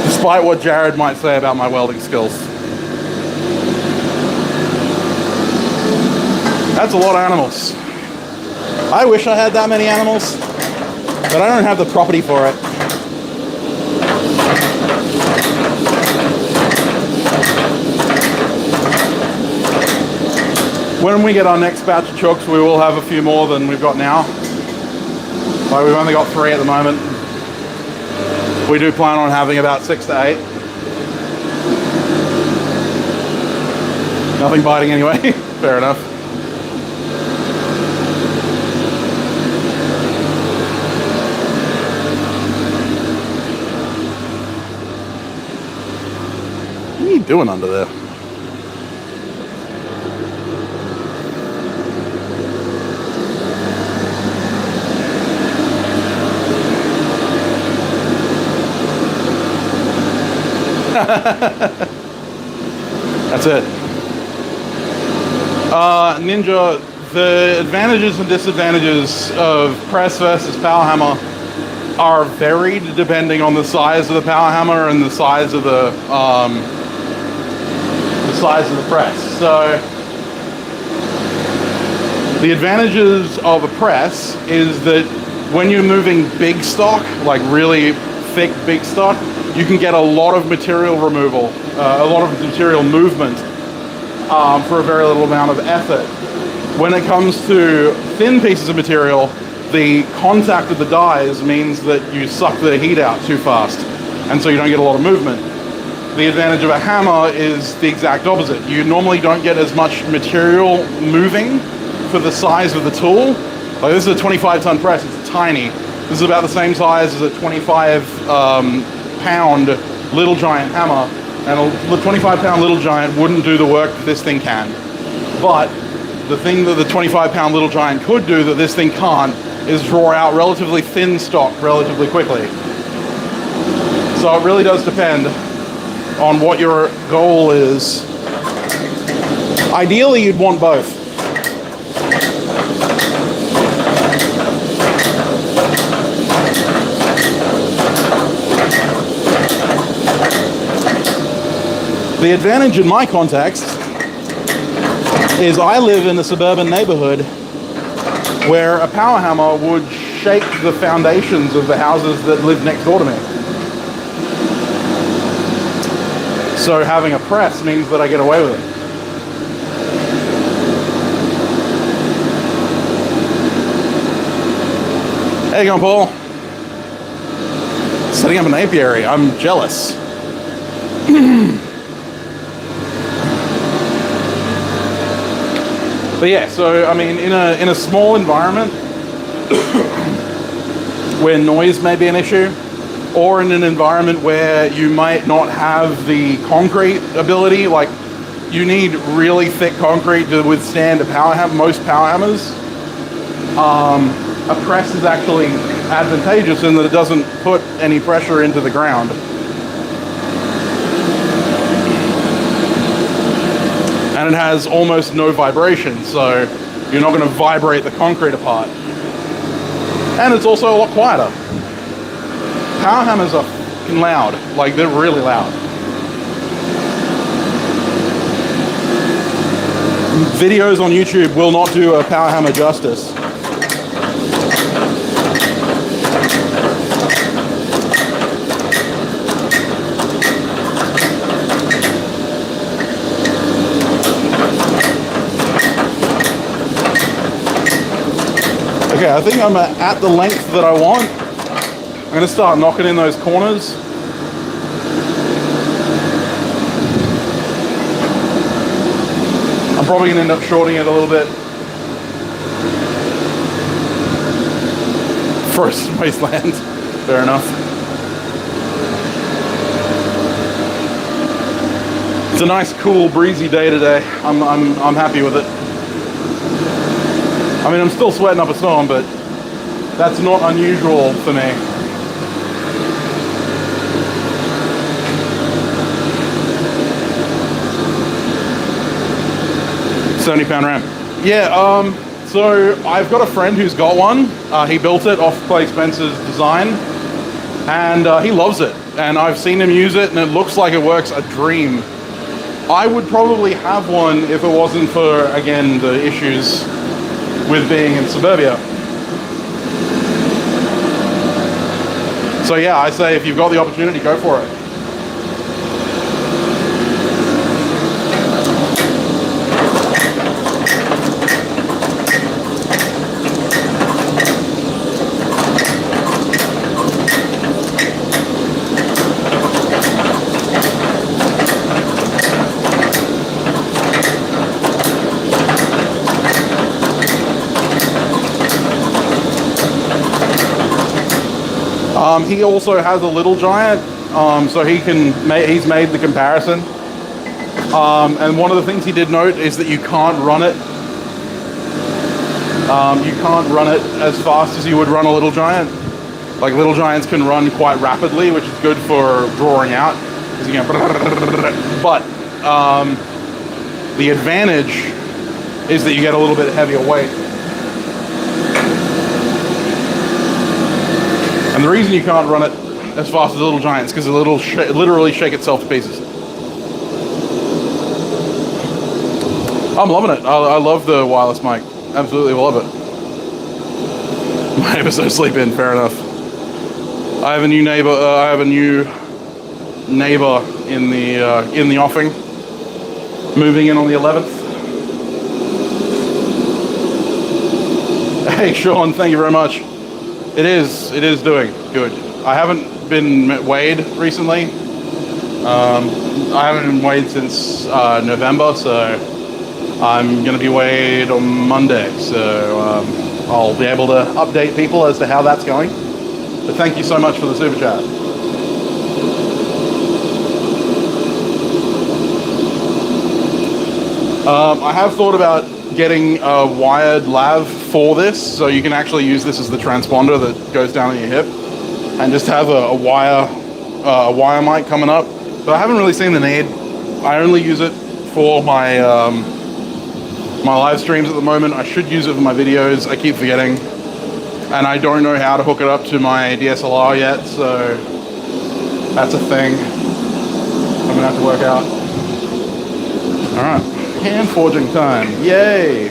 Despite what Jared might say about my welding skills. That's a lot of animals. I wish I had that many animals, but I don't have the property for it. When we get our next batch of chooks, we will have a few more than we've got now. Like, we've only got 3 at the moment. We do plan on having about 6 to 8. Nothing biting anyway. Fair enough. What are you doing under there? That's it. Ninja, the advantages and disadvantages of press versus power hammer are varied depending on the size of the power hammer and the size of the press. So the advantages of a press is that when you're moving big stock, like really thick big stock, you can get a lot of material removal, a lot of material movement for a very little amount of effort. When it comes to thin pieces of material, the contact with the dies means that you suck the heat out too fast, and so you don't get a lot of movement. The advantage of a hammer is the exact opposite. You normally don't get as much material moving for the size of the tool. Like, this is a 25-ton press, it's tiny. This is about the same size as a 25-pound Little Giant hammer, and a 25-pound Little Giant wouldn't do the work that this thing can. But the thing that the 25-pound Little Giant could do that this thing can't is draw out relatively thin stock relatively quickly. So it really does depend on what your goal is. Ideally, you'd want both. The advantage in my context is I live in a suburban neighborhood where a power hammer would shake the foundations of the houses that live next door to me. So having a press means that I get away with it. How you going, Paul? Setting up an apiary. I'm jealous. But yeah, so I mean, in a small environment where noise may be an issue, or in an environment where you might not have the concrete ability, like you need really thick concrete to withstand a power hammer, most power hammers. A press is actually advantageous in that it doesn't put any pressure into the ground. And it has almost no vibration, so you're not going to vibrate the concrete apart. And it's also a lot quieter. Power hammers are fucking loud, like they're really loud. Videos on YouTube will not do a power hammer justice. Okay, I think I'm at the length that I want. I'm gonna start knocking in those corners. I'm probably gonna end up shorting it a little bit. Frozen wasteland, fair enough. It's a nice, cool, breezy day today. I'm happy with it. I mean, I'm still sweating up a storm, but that's not unusual for me. £70 RAM. Yeah, so I've got a friend who's got one. He built it off Clay Spencer's design, and he loves it. And I've seen him use it, and it looks like it works a dream. I would probably have one if it wasn't for, again, the issues with being in suburbia. So yeah, I say if you've got the opportunity, go for it. He also has a Little Giant, so he's made the comparison. And one of the things he did note is that you can't run it. You can't run it as fast as you would run a Little Giant. Like, Little Giants can run quite rapidly, which is good for drawing out. But the advantage is that you get a little bit heavier weight. And the reason you can't run it as fast as Little Giants is because it'll literally shake itself to pieces. I'm loving it. I love the wireless mic. Absolutely love it. My neighbor's so sleep in. Fair enough. I have a new neighbor. In the offing. Moving in on the 11th. Hey Sean, thank you very much. It is doing good. I haven't been weighed recently. I haven't been weighed since November, so I'm going to be weighed on Monday. So I'll be able to update people as to how that's going. But thank you so much for the super chat. I have thought about getting a wired lav for this, so you can actually use this as the transponder that goes down on your hip, and just have a wire mic coming up. But I haven't really seen the need. I only use it for my my live streams at the moment. I should use it for my videos. I keep forgetting, and I don't know how to hook it up to my DSLR yet, so that's a thing I'm gonna have to work out. All right, hand forging time! Yay!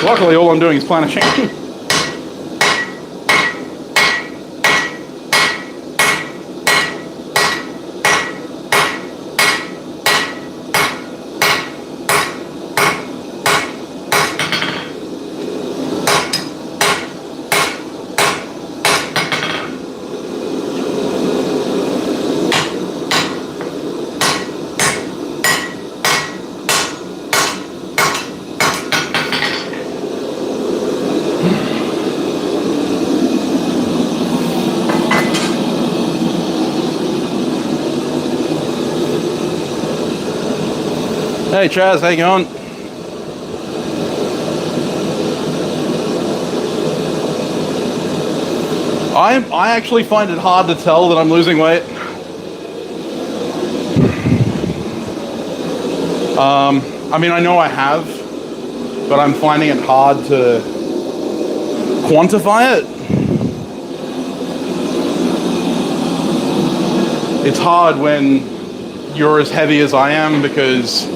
Luckily, all I'm doing is planishing. Hey Chaz, how you going? I actually find it hard to tell that I'm losing weight. I mean, I know I have, but I'm finding it hard to quantify it. It's hard when you're as heavy as I am because,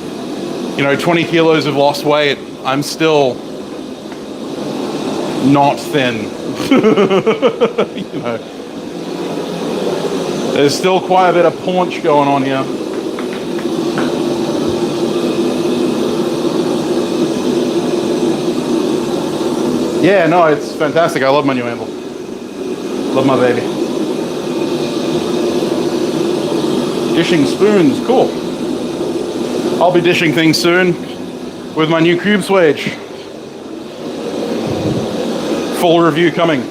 you know, 20 kilos of lost weight, I'm still not thin. You know, there's still quite a bit of paunch going on here. Yeah, no, it's fantastic. I love my new anvil. Love my baby. Dishing spoons, cool. I'll be dishing things soon with my new cube swage. Full review coming.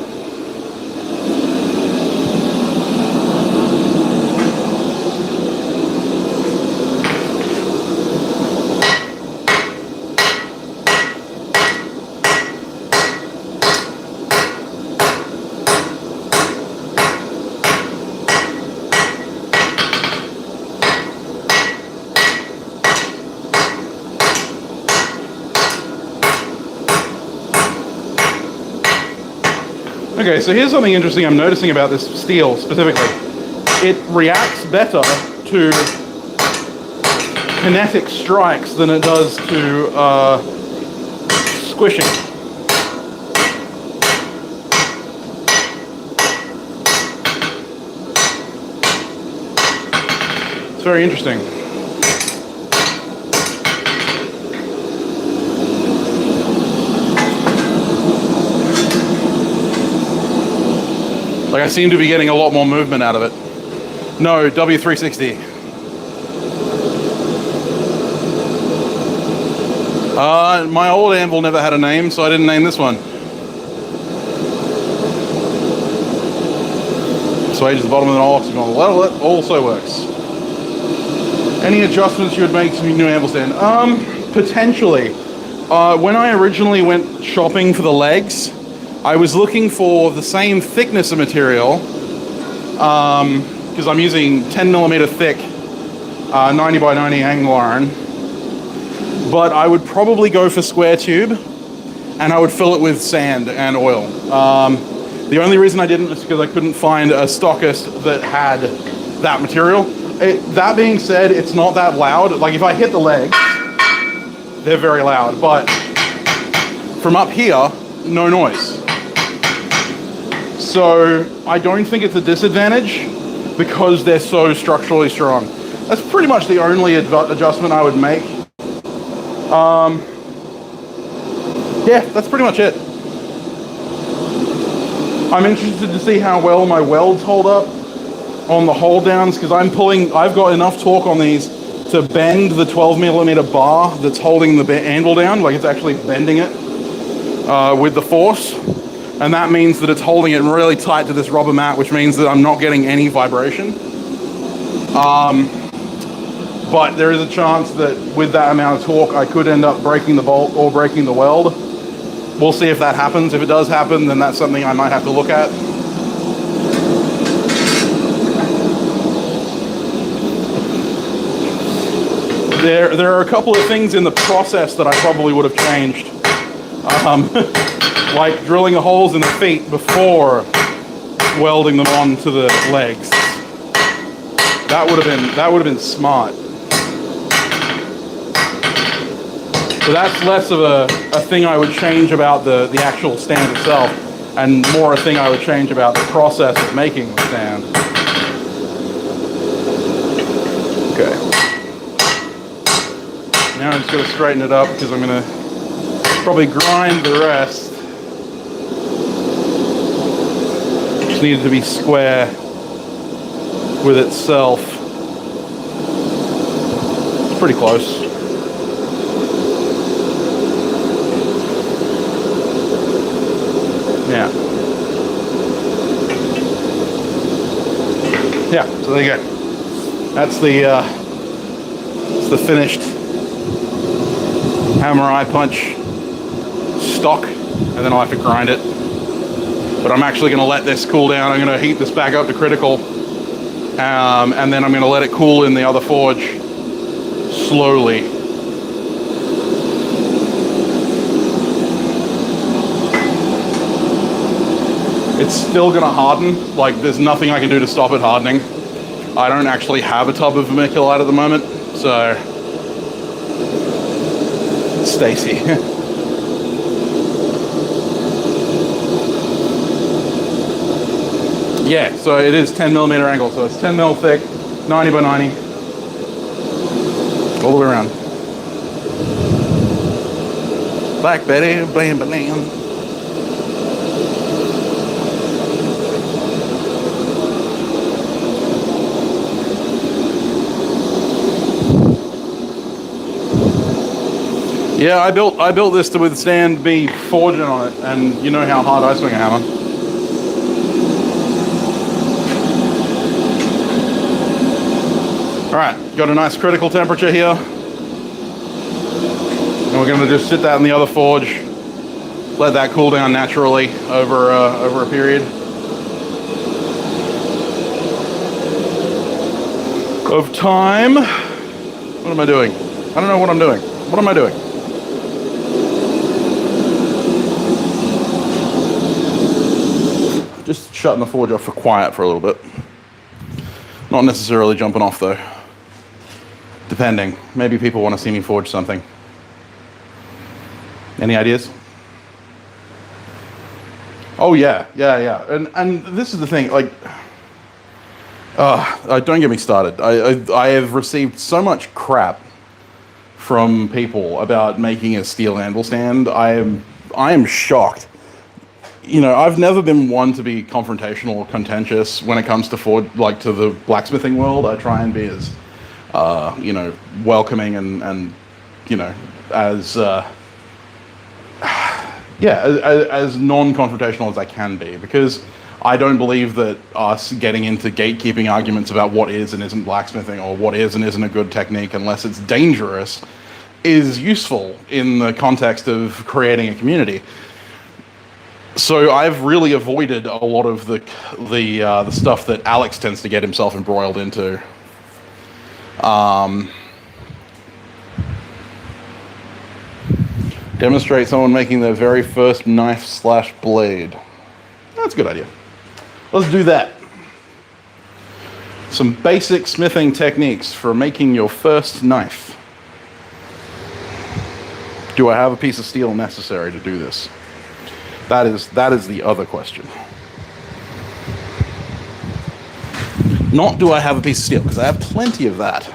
Okay, so here's something interesting I'm noticing about this steel specifically. It reacts better to kinetic strikes than it does to squishing. It's very interesting. Like I seem to be getting a lot more movement out of it. No, W360. My old anvil never had a name, so I didn't name this one. Swage at the bottom of the octagon. Well, it also works. Any adjustments you would make to your new anvil stand? Potentially. When I originally went shopping for the legs, I was looking for the same thickness of material, because I'm using 10mm thick 90 by 90 angle iron, but I would probably go for square tube, and I would fill it with sand and oil. The only reason I didn't is because I couldn't find a stockist that had that material. That being said, it's not that loud. Like if I hit the legs, they're very loud, but from up here, no noise. So I don't think it's a disadvantage because they're so structurally strong. That's pretty much the only adjustment I would make. Yeah, that's pretty much it. I'm interested to see how well my welds hold up on the hold downs, because I've got enough torque on these to bend the 12mm bar that's holding the anvil down, like it's actually bending it with the force. And that means that it's holding it really tight to this rubber mat, which means that I'm not getting any vibration. But there is a chance that with that amount of torque, I could end up breaking the bolt or breaking the weld. We'll see if that happens. If it does happen, then that's something I might have to look at. There are a couple of things in the process that I probably would have changed. Like drilling the holes in the feet before welding them onto the legs. That would have been smart. So that's less of a thing I would change about the actual stand itself, and more a thing I would change about the process of making the stand. Okay. Now I'm just going to straighten it up because I'm going to probably grind the rest. Just needed to be square with itself. It's pretty close. Yeah. Yeah, so there you go. That's the finished hammer eye punch stock, and then I'll have to grind it. But I'm actually going to let this cool down. I'm going to heat this back up to critical, and then I'm going to let it cool in the other forge slowly. It's still going to harden. Like, there's nothing I can do to stop it hardening. I don't actually have a tub of vermiculite at the moment, so Stacy. Yeah, so it is 10mm angle, so it's 10mm thick, 90 by 90, all the way around. Black Betty, blam blam. Yeah, I built this to withstand me forging on it, and you know how hard I swing a hammer. Alright, got a nice critical temperature here. And we're going to just sit that in the other forge, let that cool down naturally over a period of time. What am I doing? I don't know what I'm doing. What am I doing? Just shutting the forge off for quiet for a little bit. Not necessarily jumping off though. Depending. Maybe people want to see me forge something. Any ideas? Oh yeah. And this is the thing, like, don't get me started. I have received so much crap from people about making a steel anvil stand. I am shocked. You know, I've never been one to be confrontational or contentious when it comes to to the blacksmithing world. I try and be as, you know, welcoming and you know, as as non-confrontational as I can be, because I don't believe that us getting into gatekeeping arguments about what is and isn't blacksmithing, or what is and isn't a good technique unless it's dangerous, is useful in the context of creating a community. So I've really avoided a lot of the stuff that Alex tends to get himself embroiled into. Demonstrate someone making their very first knife/blade. That's a good idea. Let's do that. Some basic smithing techniques for making your first knife. Do I have a piece of steel necessary to do this? That is the other question. Not do I have a piece of steel, because I have plenty of that.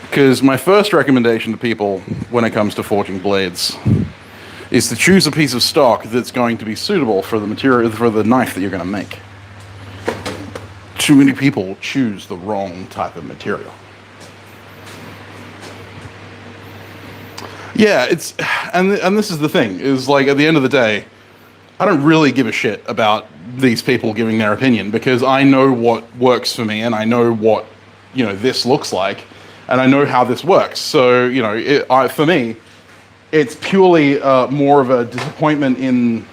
Because my first recommendation to people when it comes to forging blades is to choose a piece of stock that's going to be suitable for the material, for the knife that you're going to make. Too many people choose the wrong type of material. Yeah, and this is the thing, is like, at the end of the day, I don't really give a shit about these people giving their opinion, because I know what works for me, and I know what, you know, this looks like, and I know how this works. So, you know, for me, it's purely more of a disappointment in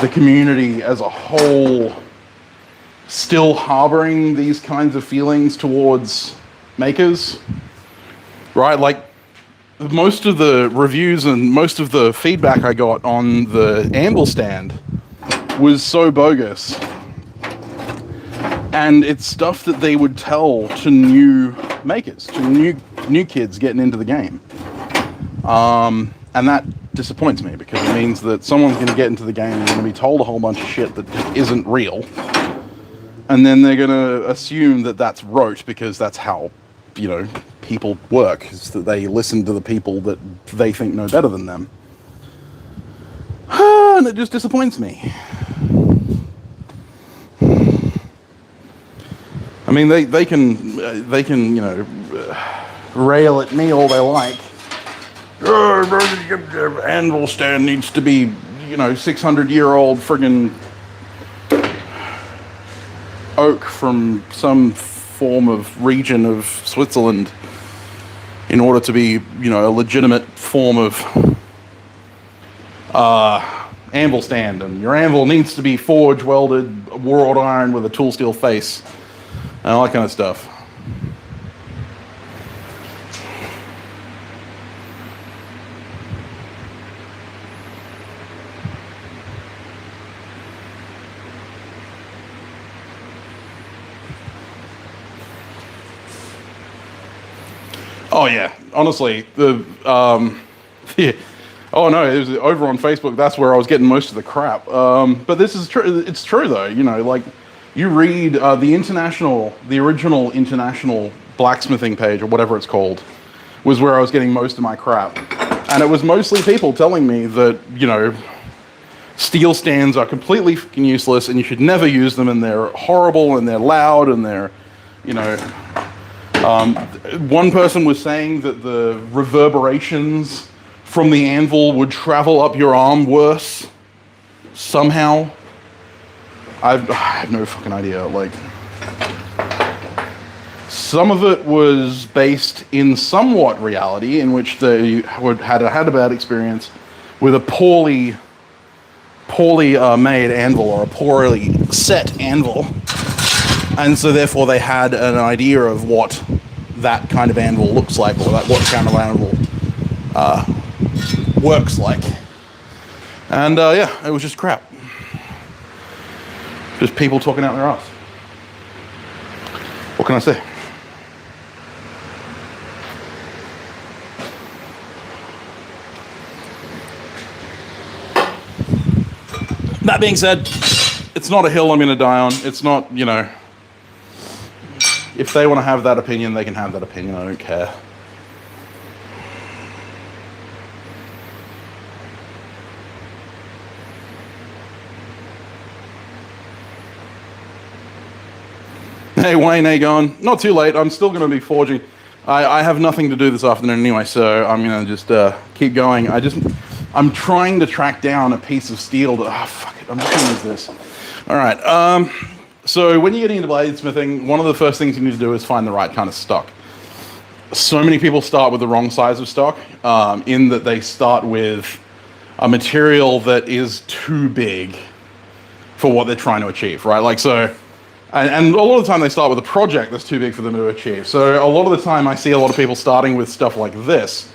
the community as a whole still harboring these kinds of feelings towards makers, right? Like, most of the reviews and most of the feedback I got on the anvil stand was so bogus. And it's stuff that they would tell to new makers, to new kids getting into the game. And that disappoints me, because it means that someone's going to get into the game and going to be told a whole bunch of shit that just isn't real. And then they're going to assume that that's rote, because that's how, you know, people work, is that they listen to the people that they think know better than them. And it just disappoints me. I mean, they can, you know, rail at me all they like. Anvil stand needs to be, you know, 600-year-old friggin' oak from some form of region of Switzerland in order to be, you know, a legitimate form of anvil stand. And your anvil needs to be forged, welded, wrought iron with a tool steel face, and all that kind of stuff. Oh yeah, honestly, yeah. Oh no, it was over on Facebook. That's where I was getting most of the crap. But this is true. It's true though. You know, like, you read the original international blacksmithing page, or whatever it's called, was where I was getting most of my crap, and it was mostly people telling me that, you know, steel stands are completely fucking useless and you should never use them, and they're horrible and they're loud and they're, you know, One person was saying that the reverberations from the anvil would travel up your arm worse somehow. I have no fucking idea. Like, some of it was based in somewhat reality, in which they had a bad experience with a poorly made anvil, or a poorly set anvil, and so therefore they had an idea of what that kind of anvil looks like, or what kind of anvil works like. And yeah, it was just crap. Just people talking out their ass. What can I say? That being said, it's not a hill I'm going to die on. It's not, you know, if they want to have that opinion, they can have that opinion. I don't care. Hey Wayne, how you going? Not too late. I'm still going to be forging. I have nothing to do this afternoon anyway, so I'm going to just keep going. I'm trying to track down a piece of steel that, oh, fuck it, I'm just going to use this. All right, so when you're getting into bladesmithing, one of the first things you need to do is find the right kind of stock. So many people start with the wrong size of stock, in that they start with a material that is too big for what they're trying to achieve, right? Like, so, and a lot of the time they start with a project that's too big for them to achieve. So a lot of the time I see a lot of people starting with stuff like this,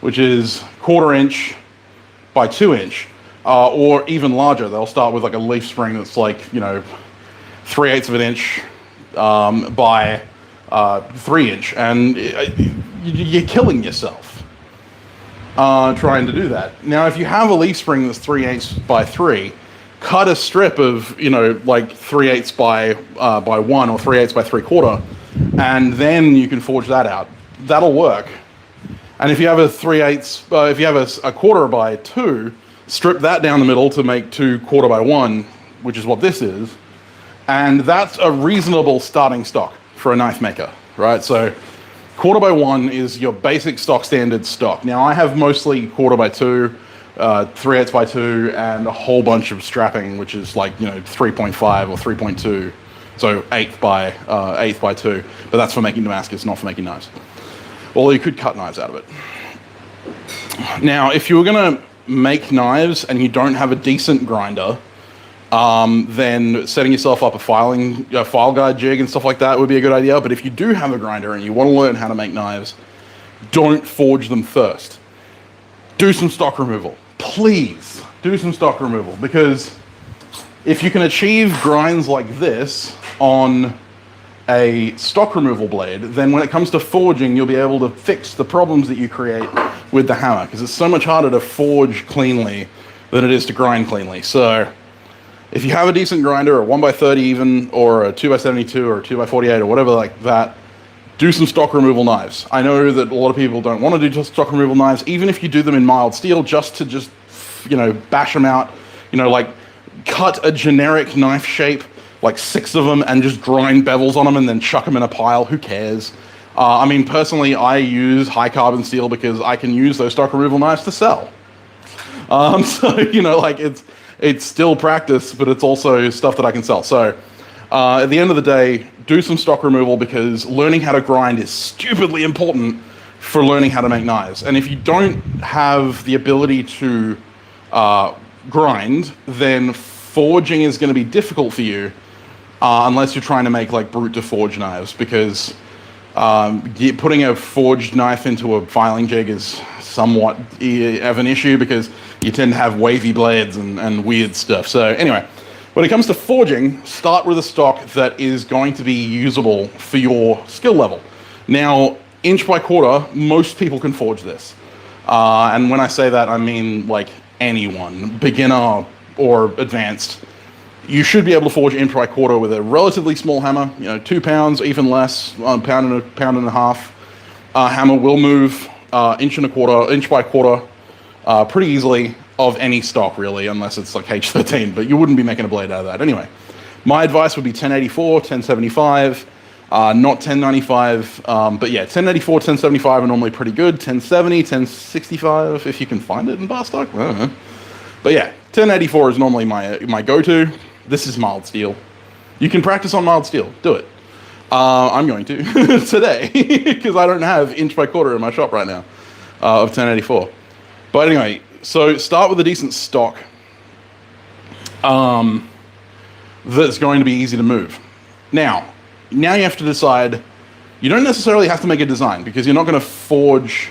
which is 1/4 inch by 2 inch, or even larger. They'll start with like a leaf spring that's like, you know, 3/8 of an inch by 3 inch, and you're killing yourself trying to do that. Now, if you have a leaf spring that's 3/8 by 3, cut a strip of, you know, like 3/8 by 1 or 3/8 by 3/4, and then you can forge that out. That'll work. And if you have a 3/8, if you have a 1/4 by 2, strip that down the middle to make 2 1/4 by 1, which is what this is, and that's a reasonable starting stock for a knife maker, right? So 1/4 by 1 is your basic stock standard stock. Now I have mostly 1/4 by 2, 3/8 by 2, and a whole bunch of strapping, which is like, you know, 3.5 or 3.2, so 1/8 by 2, but that's for making Damascus, not for making knives. Well, you could cut knives out of it. Now, if you were going to make knives and you don't have a decent grinder, then setting yourself up a file guide jig and stuff like that would be a good idea. But if you do have a grinder and you want to learn how to make knives, don't forge them first. Do some stock removal. Please do some stock removal, because if you can achieve grinds like this on a stock removal blade, then when it comes to forging, you'll be able to fix the problems that you create with the hammer, because it's so much harder to forge cleanly than it is to grind cleanly. So if you have a decent grinder, a 1x30 even, or a 2x72 or a 2x48 or whatever like that, do some stock removal knives. I know that a lot of people don't want to do stock removal knives, even if you do them in mild steel, just to you know, bash them out, you know, like cut a generic knife shape, like 6 of them, and just grind bevels on them and then chuck them in a pile. Who cares? I mean, personally, I use high carbon steel because I can use those stock removal knives to sell. So, you know, like it's still practice, but it's also stuff that I can sell. So at the end of the day, do some stock removal, because learning how to grind is stupidly important for learning how to make knives. And if you don't have the ability to grind, then forging is going to be difficult for you. Unless you're trying to make like brute to forge knives, because putting a forged knife into a filing jig is somewhat of an issue, because you tend to have wavy blades and weird stuff. So anyway, when it comes to forging, start with a stock that is going to be usable for your skill level. Now, 1 by 1/4, most people can forge this. And when I say that, I mean like anyone, beginner or advanced. You should be able to forge 1 by 1/4 with a relatively small hammer, you know, 2 pounds, even less, pound and a half. Hammer will move 1 by 1/4 pretty easily, of any stock really, unless it's like H13, but you wouldn't be making a blade out of that. Anyway, my advice would be 1084, 1075, Not 1095, but yeah, 1084, 1075 are normally pretty good. 1070, 1065, if you can find it in bar stock. I don't know. But yeah, 1084 is normally my go-to. This is mild steel. You can practice on mild steel. Do it. I'm going to today because I don't have inch by quarter in my shop right now of 1084. But anyway, so start with a decent stock that's going to be easy to move. Now you have to decide. You don't necessarily have to make a design because you're not going to forge.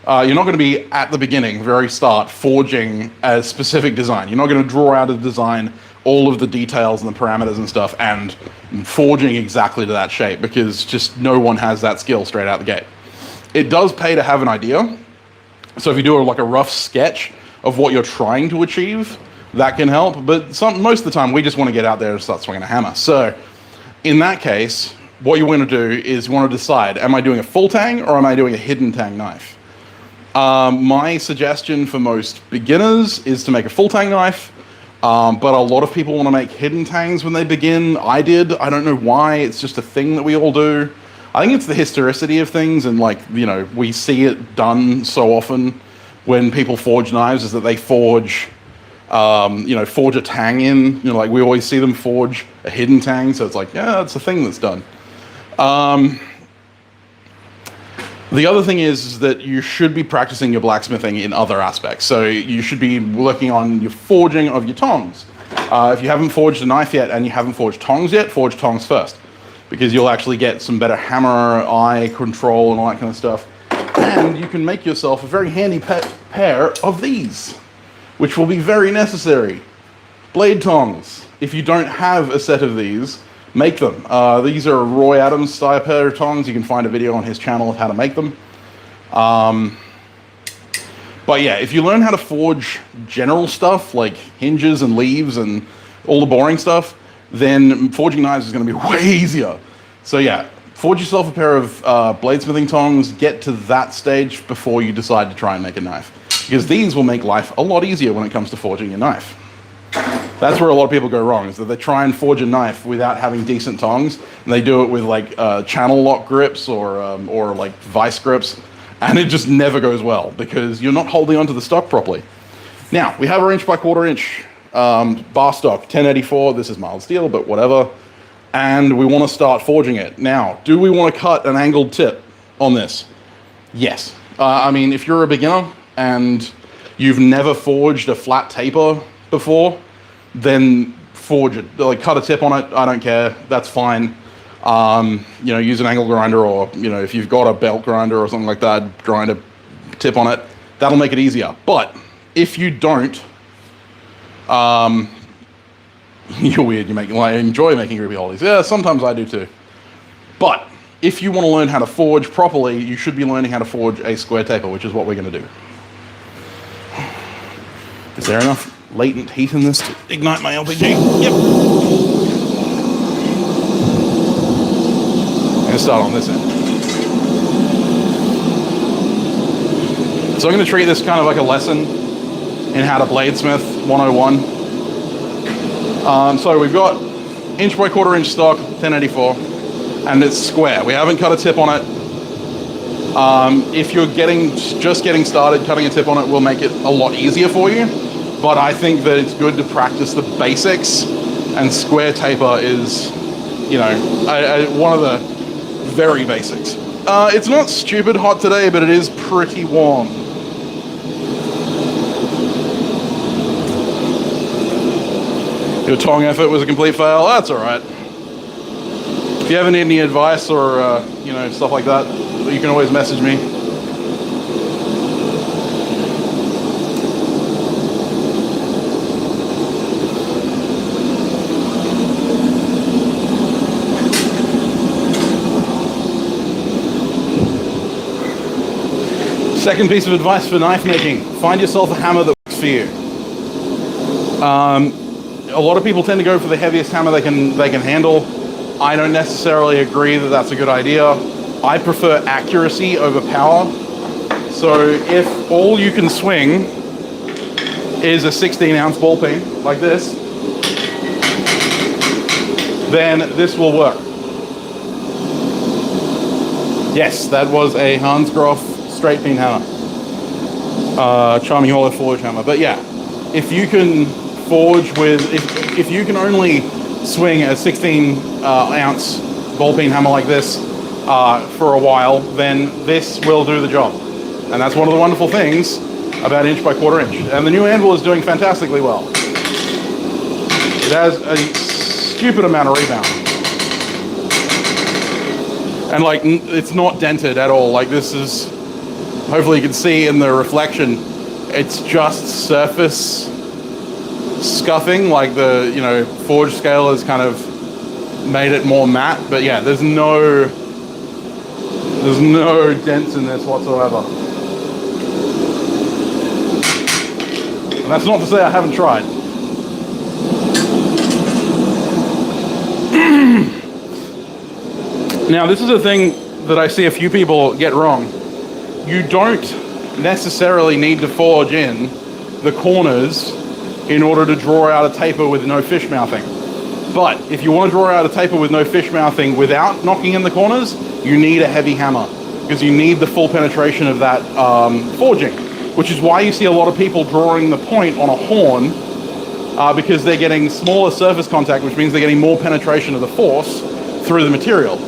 You're not going to be at the beginning, very start, forging a specific design. You're not going to draw out a design, all of the details and the parameters and stuff, and forging exactly to that shape because just no one has that skill straight out the gate. It does pay to have an idea. So if you do like a rough sketch of what you're trying to achieve, that can help. But most of the time, we just want to get out there and start swinging a hammer. So in that case, what you want to do is you want to decide, am I doing a full tang or am I doing a hidden tang knife? My suggestion for most beginners is to make a full tang knife, but a lot of people want to make hidden tangs when they begin. I did. I don't know why. It's just a thing that we all do. I think it's the historicity of things, and like, you know, we see it done so often when people forge knives is that they forge, forge a tang in. You know, like we always see them forge a hidden tang, so it's like, yeah, it's a thing that's done. The other thing is that you should be practicing your blacksmithing in other aspects. So you should be working on your forging of your tongs. If you haven't forged a knife yet and you haven't forged tongs yet, forge tongs first, because you'll actually get some better hammer, eye control and all that kind of stuff. And you can make yourself a very handy pair of these, which will be very necessary. Blade tongs. If you don't have a set of these, make them. These are Roy Adams style pair of tongs. You can find a video on his channel of how to make them. But yeah, if you learn how to forge general stuff like hinges and leaves and all the boring stuff, then forging knives is going to be way easier. So yeah, forge yourself a pair of bladesmithing tongs. Get to that stage before you decide to try and make a knife, because these will make life a lot easier when it comes to forging a knife. That's where a lot of people go wrong, is that they try and forge a knife without having decent tongs, and they do it with like channel lock grips or like vice grips, and it just never goes well because you're not holding onto the stock properly. Now, we have our inch by quarter inch bar stock, 1084. This is mild steel, but whatever. And we want to start forging it. Now, do we want to cut an angled tip on this? Yes. I mean, if you're a beginner and you've never forged a flat taper before, then forge it. Like, cut a tip on it. I don't care. That's fine. Use an angle grinder, or if you've got a belt grinder or something like that, grind a tip on it. That'll make it easier. But if you don't, you're weird. I enjoy making groovy holies. Yeah, sometimes I do too. But if you want to learn how to forge properly, you should be learning how to forge a square taper, which is what we're going to do. Is there enough latent heat in this to ignite my LPG? Yep. I'm going to start on this end. So I'm going to treat this kind of like a lesson in how to bladesmith 101. So we've got inch by quarter inch stock, 1084, and it's square. We haven't cut a tip on it. If you're just getting started, cutting a tip on it will make it a lot easier for you. But I think that it's good to practice the basics, and square taper is, one of the very basics. It's not stupid hot today, but it is pretty warm. Your tong effort was a complete fail. That's all right. If you ever need any advice or stuff like that, you can always message me. Second piece of advice for knife making: find yourself a hammer that works for you. A lot of people tend to go for the heaviest hammer they can handle. I don't necessarily agree that that's a good idea. I prefer accuracy over power. So if all you can swing is a 16-ounce ball peen like this, then this will work. Yes, that was a Hansgrohe straight peen hammer. Charming Hollow Forge hammer. But yeah, if you can forge with, if you can only swing a 16 ounce ball peen hammer like this for a while, then this will do the job. And that's one of the wonderful things about inch by quarter inch. And the new anvil is doing fantastically well. It has a stupid amount of rebound. And like, it's not dented at all. Like this is, hopefully you can see in the reflection, it's just surface scuffing, like the, you know, forge scale has kind of made it more matte, but yeah, there's no dents in this whatsoever. And that's not to say I haven't tried. Now, this is a thing that I see a few people get wrong. You don't necessarily need to forge in the corners in order to draw out a taper with no fish mouthing. But if you want to draw out a taper with no fish mouthing without knocking in the corners, you need a heavy hammer because you need the full penetration of that forging, which is why you see a lot of people drawing the point on a horn because they're getting smaller surface contact, which means they're getting more penetration of the force through the material.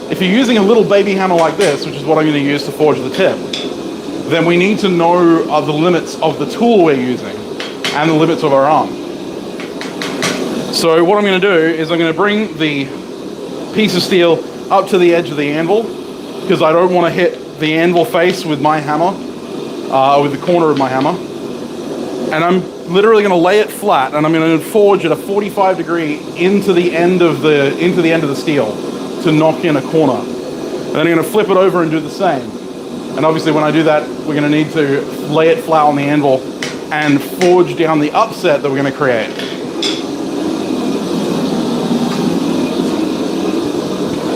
If you're using a little baby hammer like this, which is what I'm going to use to forge the tip, then we need to know the limits of the tool we're using and the limits of our arm. So what I'm going to do is I'm going to bring the piece of steel up to the edge of the anvil because I don't want to hit the anvil face with my hammer, with the corner of my hammer. And I'm literally going to lay it flat and I'm going to forge at a 45 degree into the end of the steel to knock in a corner. And then I'm going to flip it over and do the same. And obviously when I do that, we're going to need to lay it flat on the anvil and forge down the upset that we're going to create.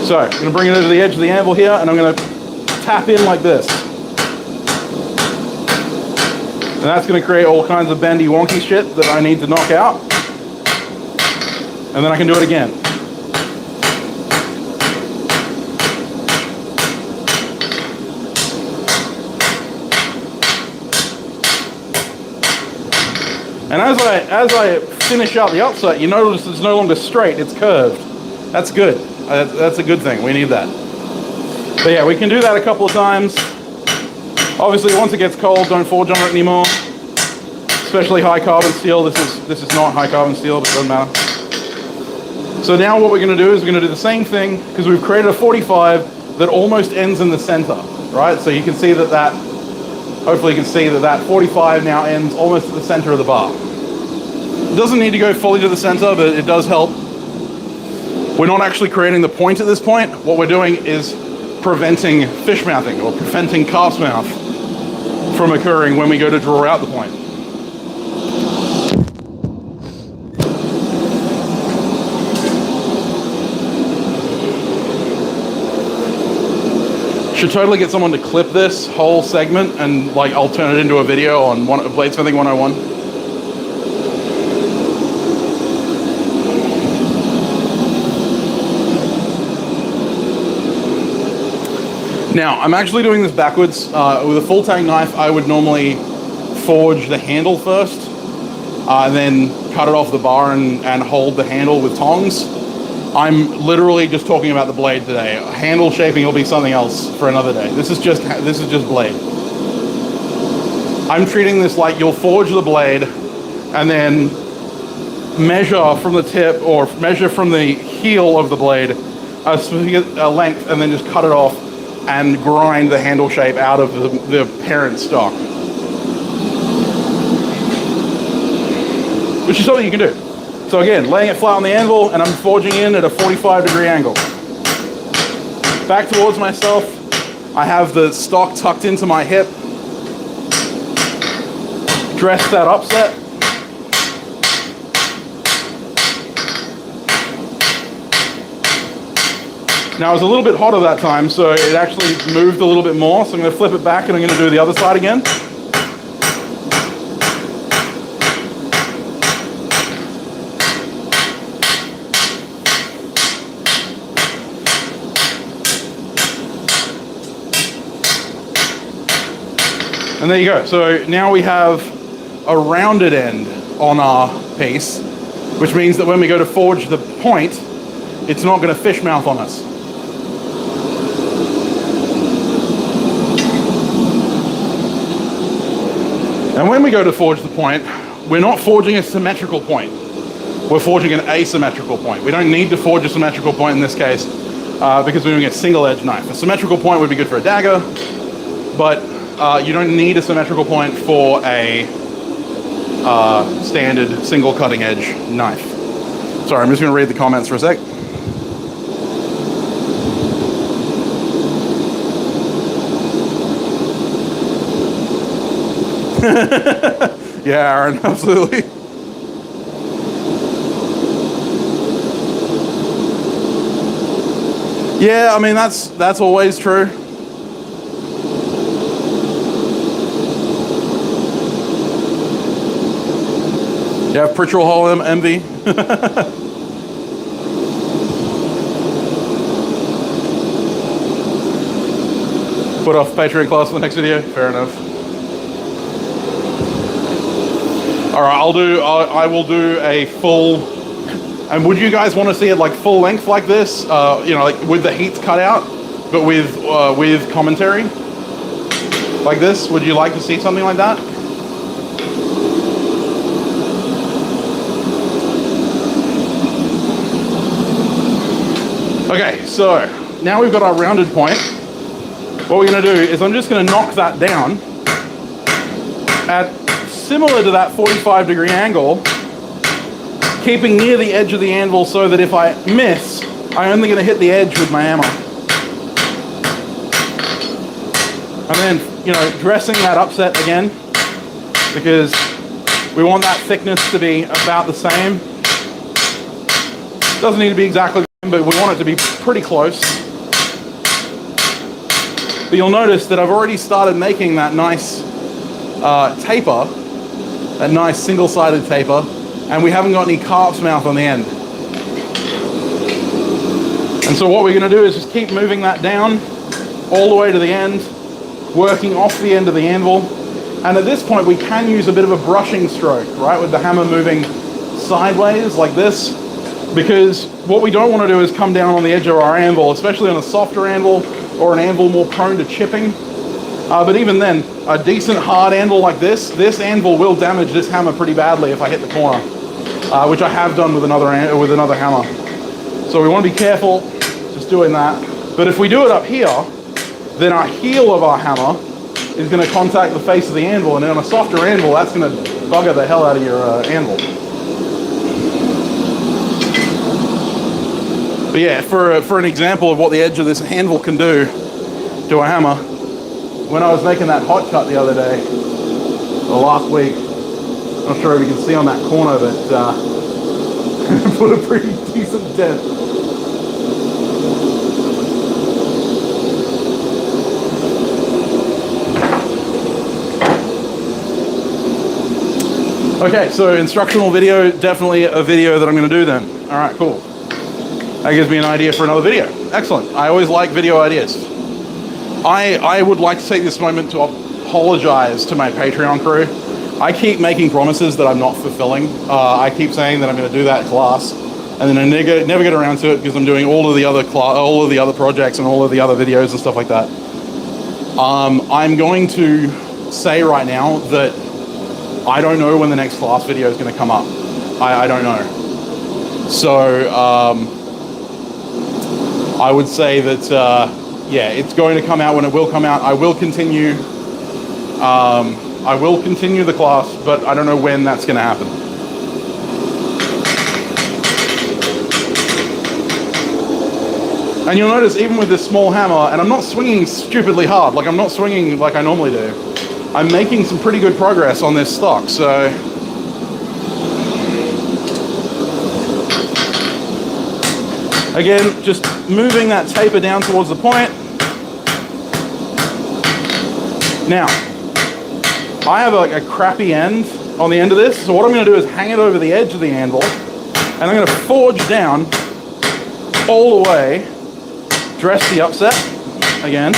So I'm going to bring it over the edge of the anvil here and I'm going to tap in like this. And that's going to create all kinds of bendy wonky shit that I need to knock out. And then I can do it again. And as I finish out the upset, you notice it's no longer straight, it's curved. That's good. That's a good thing. We need that. But yeah, we can do that a couple of times. Obviously, once it gets cold, don't forge on it anymore. Especially high carbon steel. This is not high carbon steel, but it doesn't matter. So now what we're going to do is we're going to do the same thing because we've created a 45 that almost ends in the center, right? So you can see that hopefully you can see that 45 now ends almost at the center of the bar. It doesn't need to go fully to the center, but it does help. We're not actually creating the point at this point. What we're doing is preventing fish mouthing or preventing calf's mouth from occurring when we go to draw out the point. Should totally get someone to clip this whole segment and like I'll turn it into a video on Bladesmithing 101. Now, I'm actually doing this backwards. With a full tang knife, I would normally forge the handle first, and then cut it off the bar and hold the handle with tongs. I'm literally just talking about the blade today. Handle shaping will be something else for another day. This is just blade. I'm treating this like you'll forge the blade and then measure from the tip or measure from the heel of the blade a length and then just cut it off and grind the handle shape out of the parent stock. Which is something you can do. So again, laying it flat on the anvil and I'm forging in at a 45 degree angle. Back towards myself, I have the stock tucked into my hip. Dress that upset. Now it was a little bit hotter that time, so it actually moved a little bit more. So I'm going to flip it back and I'm going to do the other side again. And there you go. So now we have a rounded end on our piece, which means that when we go to forge the point, it's not going to fish mouth on us. And when we go to forge the point, we're not forging a symmetrical point. We're forging an asymmetrical point. We don't need to forge a symmetrical point in this case because we're doing a single edge knife. A symmetrical point would be good for a dagger, but you don't need a symmetrical point for a standard single cutting edge knife. Sorry, I'm just going to read the comments for a sec. Yeah, Aaron, absolutely. Yeah, I mean that's always true. You have Pritchell Hall envy. Put off Patreon class for the next video. Fair enough. All right, I will do a full. And would you guys want to see it like full length like this? You know, like with the heat cut out, but with commentary like this? Would you like to see something like that? Okay, so now we've got our rounded point. What we're going to do is I'm just going to knock that down at similar to that 45-degree angle, keeping near the edge of the anvil so that if I miss, I'm only going to hit the edge with my hammer. And then, you know, dressing that upset again, because we want that thickness to be about the same. Doesn't need to be exactly the same, but we want it to be pretty close. But you'll notice that I've already started making that nice taper, that nice single-sided taper, and we haven't got any calf's mouth on the end. And so what we're going to do is just keep moving that down all the way to the end, working off the end of the anvil. And at this point we can use a bit of a brushing stroke, right, with the hammer moving sideways like this, because what we don't want to do is come down on the edge of our anvil, especially on a softer anvil or an anvil more prone to chipping. But even then, a decent hard anvil like this anvil will damage this hammer pretty badly if I hit the corner, which I have done with another hammer. So we want to be careful just doing that. But if we do it up here, then our heel of our hammer is going to contact the face of the anvil, and on a softer anvil, that's going to bugger the hell out of your anvil. But yeah, for an example of what the edge of this anvil can do to a hammer, when I was making that hot cut the other day, or last week, not sure if you can see on that corner, but put a pretty decent dent. Okay, so instructional video, definitely a video that I'm going to do then. All right, cool. That gives me an idea for another video. Excellent. I always like video ideas. I would like to take this moment to apologize to my Patreon crew. I keep making promises that I'm not fulfilling. I keep saying that I'm going to do that class, and then I never get around to it because I'm doing all of the other projects and all of the other videos and stuff like that. I'm going to say right now that I don't know when the next class video is going to come up. I don't know. So I would say that yeah, it's going to come out when it will come out. I will continue the class, but I don't know when that's going to happen. And you'll notice even with this small hammer, and I'm not swinging stupidly hard, like I'm not swinging like I normally do. I'm making some pretty good progress on this stock, so again, just moving that taper down towards the point. Now, I have like a crappy end on the end of this, so what I'm going to do is hang it over the edge of the anvil, and I'm going to forge down all the way, dress the upset again,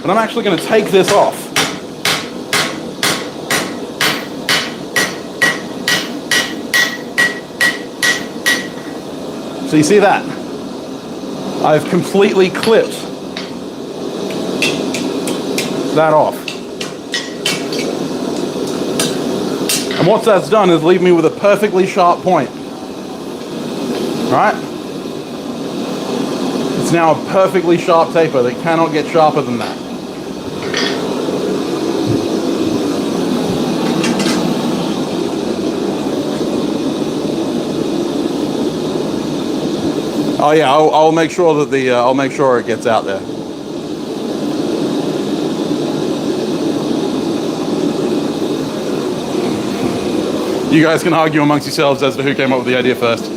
But I'm actually going to take this off. So you see that? I've completely clipped that off. And what that's done is leave me with a perfectly sharp point. Right? It's now a perfectly sharp taper that cannot get sharper than that. Oh yeah, I'll make sure that I'll make sure it gets out there. You guys can argue amongst yourselves as to who came up with the idea first.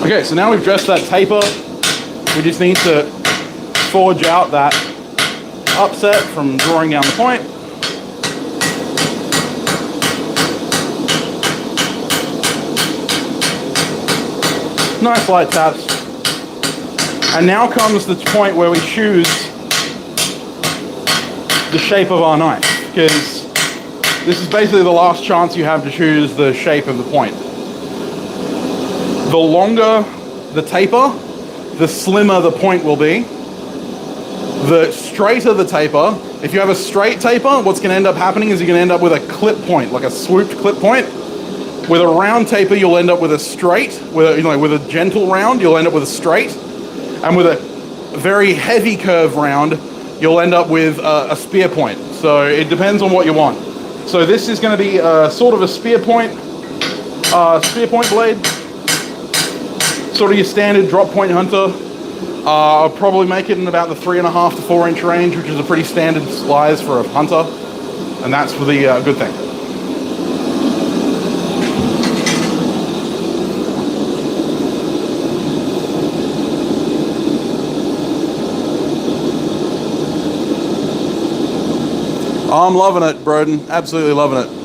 Okay, so now we've dressed that taper. We just need to forge out that upset from drawing down the point. Nice light taps. And now comes the point where we choose the shape of our knife, because this is basically the last chance you have to choose the shape of the point. The longer the taper, the slimmer the point will be. The straighter the taper, if you have a straight taper, what's going to end up happening is you're going to end up with a clip point, like a swooped clip point. With a round taper, you'll end up with a straight. With a gentle round, you'll end up with a straight. And with a very heavy curve round, you'll end up with a spear point. So it depends on what you want. So this is going to be sort of a spear point blade. Sort of your standard drop point hunter. I'll probably make it in about the 3.5 to 4 inch range, which is a pretty standard size for a hunter, and that's for the good thing. I'm loving it, Broden. Absolutely loving it.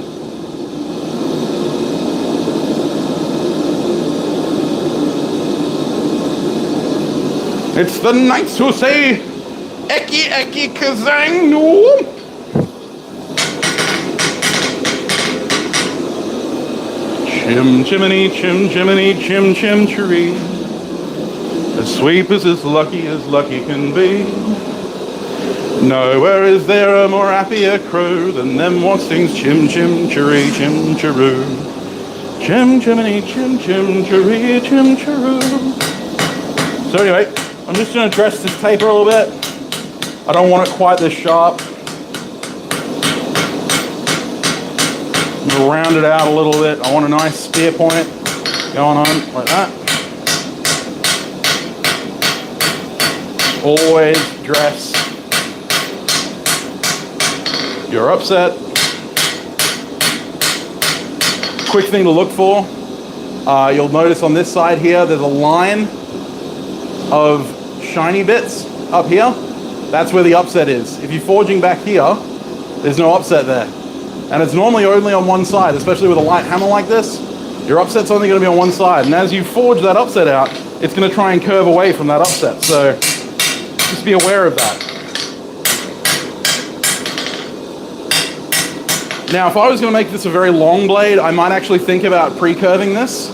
It's the knights who say, Eki Eki Kazang no. Chim chimney, chim chimney, chim chim chiree. As sweep as lucky can be. Nowhere is there a more happier crow than them what sings chim chim chiree, chim chiroo. Chim chimney, chim chim chiree, chim chiroo. So anyway, I'm just going to dress this taper a little bit. I don't want it quite this sharp. I'm going to round it out a little bit. I want a nice spear point going on like that. Always dress your upset. Quick thing to look for. You'll notice on this side here, there's a line of shiny bits up here. That's where the upset is. If you're forging back here, there's no upset there. And it's normally only on one side, especially with a light hammer like this. Your upset's only going to be on one side. And as you forge that upset out, it's going to try and curve away from that upset. So just be aware of that. Now, if I was going to make this a very long blade, I might actually think about pre-curving this.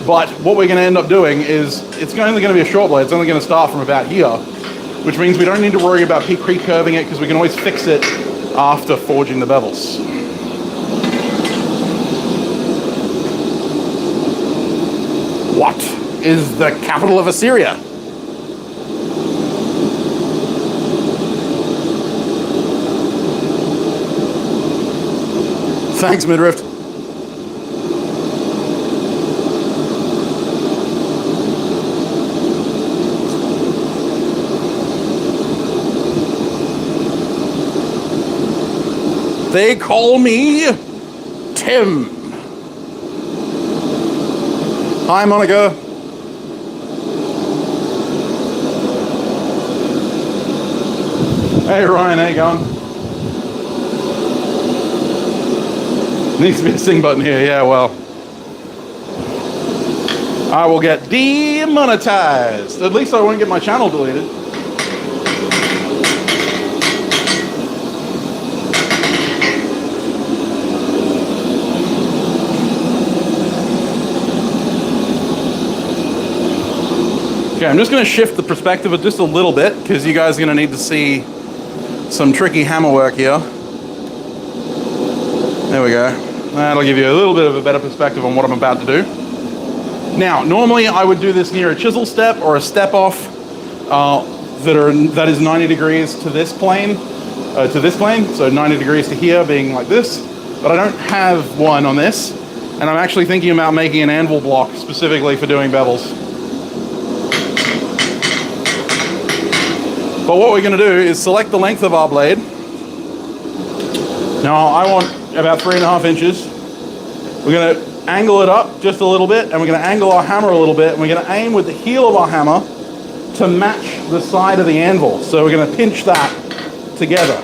But what we're going to end up doing is, it's only going to be a short blade. It's only going to start from about here, which means we don't need to worry about pre-curving it because we can always fix it after forging the bevels. What is the capital of Assyria? Thanks, Midriff. They call me Tim. Hi, Monica. Hey, Ryan, how you going? Needs to be a sing button here, yeah, well. I will get demonetized. At least I won't get my channel deleted. Okay, I'm just going to shift the perspective just a little bit because you guys are going to need to see some tricky hammer work here. There we go. That'll give you a little bit of a better perspective on what I'm about to do. Now, normally I would do this near a chisel step or a step off that is 90 degrees to this plane, so 90 degrees to here being like this, but I don't have one on this, and I'm actually thinking about making an anvil block specifically for doing bevels. But what we're going to do is select the length of our blade. Now I want about 3.5 inches. We're going to angle it up just a little bit, and we're going to angle our hammer a little bit, and we're going to aim with the heel of our hammer to match the side of the anvil. So we're going to pinch that together.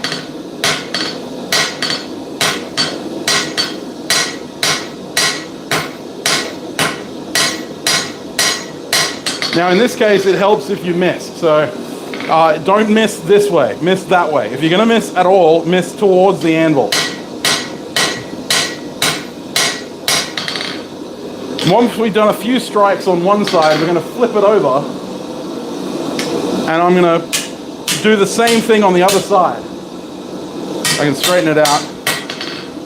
Now in this case it helps if you miss. So don't miss this way, miss that way. If you're going to miss at all, miss towards the anvil. Once we've done a few strikes on one side, we're going to flip it over, and I'm going to do the same thing on the other side. I can straighten it out,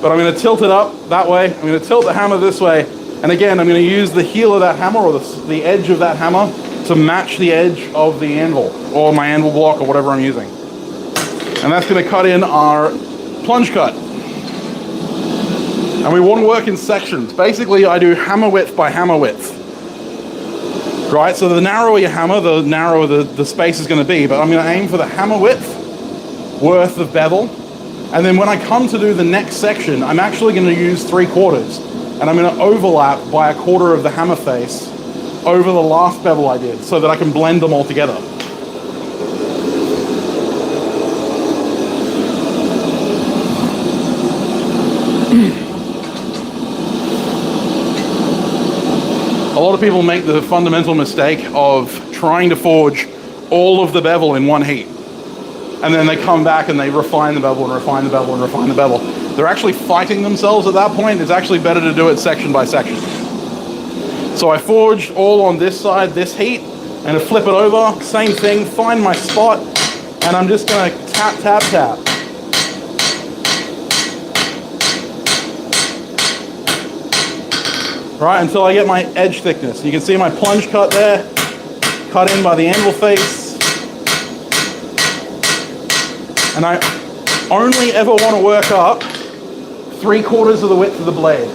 but I'm going to tilt it up that way. I'm going to tilt the hammer this way, and again, I'm going to use the heel of that hammer or the edge of that hammer to match the edge of the anvil, or my anvil block, or whatever I'm using. And that's going to cut in our plunge cut. And we want to work in sections. Basically, I do hammer width by hammer width. Right, so the narrower your hammer, the narrower the space is going to be, but I'm going to aim for the hammer width worth of bevel. And then when I come to do the next section, I'm actually going to use 3/4, and I'm going to overlap by 1/4 of the hammer face over the last bevel I did, so that I can blend them all together. A lot of people make the fundamental mistake of trying to forge all of the bevel in one heat. And then they come back and they refine the bevel and refine the bevel and refine the bevel. They're actually fighting themselves at that point. It's actually better to do it section by section. So I forged all on this side, this heat, and to flip it over, same thing, find my spot, and I'm just gonna tap, tap, tap. Right, until I get my edge thickness. You can see my plunge cut there, cut in by the anvil face. And I only ever want to work up 3/4 of the width of the blade.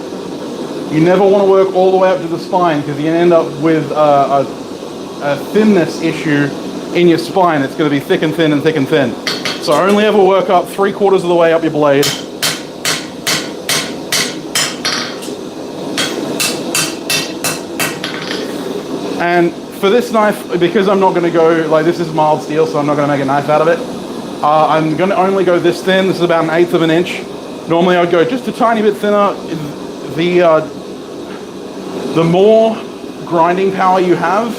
You never want to work all the way up to the spine, because you end up with a thinness issue in your spine. It's going to be thick and thin and thick and thin. So only ever work up 3/4 of the way up your blade. And for this knife, because I'm not going to go, like, this is mild steel, so I'm not going to make a knife out of it. I'm going to only go this thin. This is about 1/8 of an inch. Normally I'd go just a tiny bit thinner. The more grinding power you have,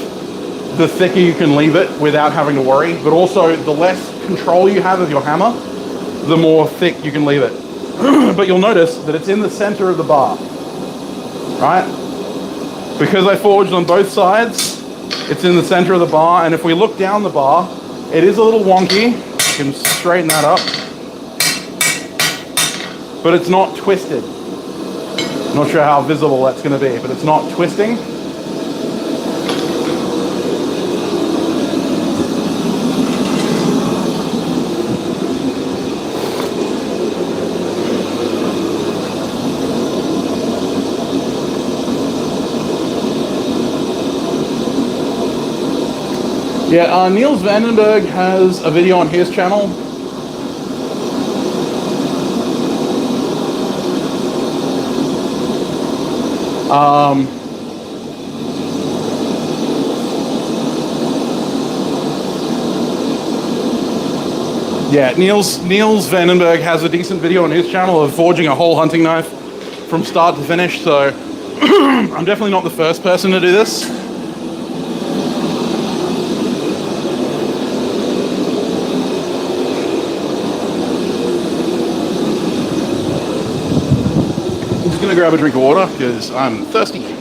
the thicker you can leave it without having to worry. But also, the less control you have of your hammer, the more thick you can leave it. But you'll notice that it's in the center of the bar, right? Because I forged on both sides, it's in the center of the bar. And if we look down the bar, it is a little wonky. You can straighten that up. But it's not twisted. Not sure how visible that's going to be, but it's not twisting. Yeah, Niels Vandenberg has a video on his channel. Yeah, Niels Vandenberg has a decent video on his channel of forging a whole hunting knife from start to finish, so I'm definitely not the first person to do this. I'm just gonna grab a drink of water because I'm thirsty.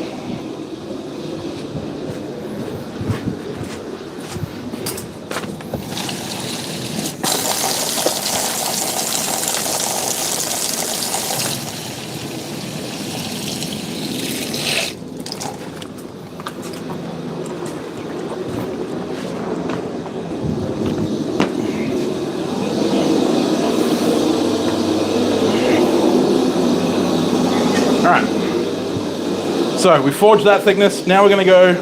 So we forged that thickness. Now we're going to go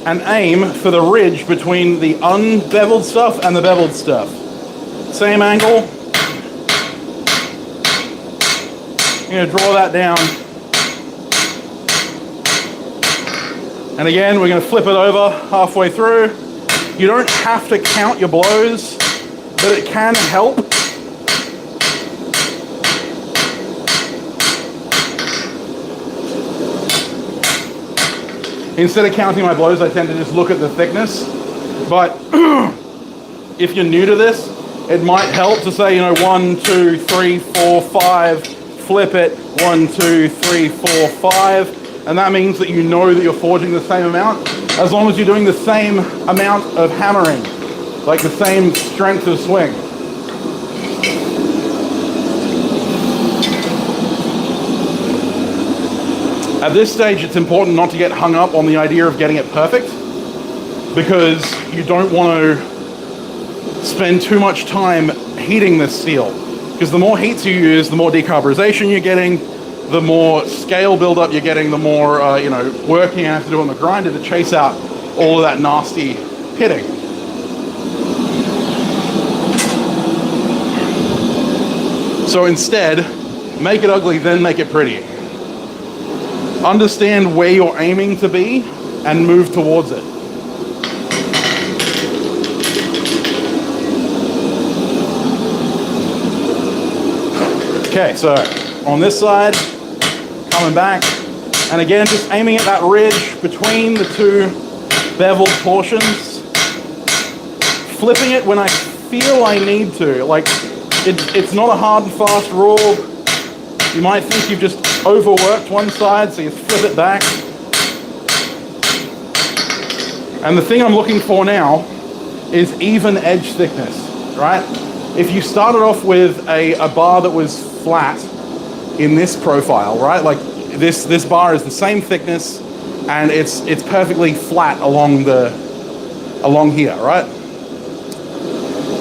and aim for the ridge between the unbeveled stuff and the beveled stuff. Same angle. I'm going to draw that down. And again, we're going to flip it over halfway through. You don't have to count your blows, but it can help. Instead of counting my blows, I tend to just look at the thickness. But if you're new to this, it might help to say, 1, 2, 3, 4, 5, flip it, 1, 2, 3, 4, 5. And that means that you know that you're forging the same amount, as long as you're doing the same amount of hammering, like the same strength of swing. At this stage, it's important not to get hung up on the idea of getting it perfect, because you don't want to spend too much time heating this steel. Because the more heats you use, the more decarburization you're getting, the more scale buildup you're getting, the more work you have to do on the grinder to chase out all of that nasty pitting. So instead, make it ugly, then make it pretty. Understand where you're aiming to be and move towards it. Okay, so on this side, coming back, and again, just aiming at that ridge between the two beveled portions, flipping it when I feel I need to. Like, it's not a hard and fast rule. You might think you've just overworked one side, so you flip it back. And the thing I'm looking for now is even edge thickness, right? If you started off with a bar that was flat in this profile, right? Like this bar is the same thickness and it's perfectly flat along here, right?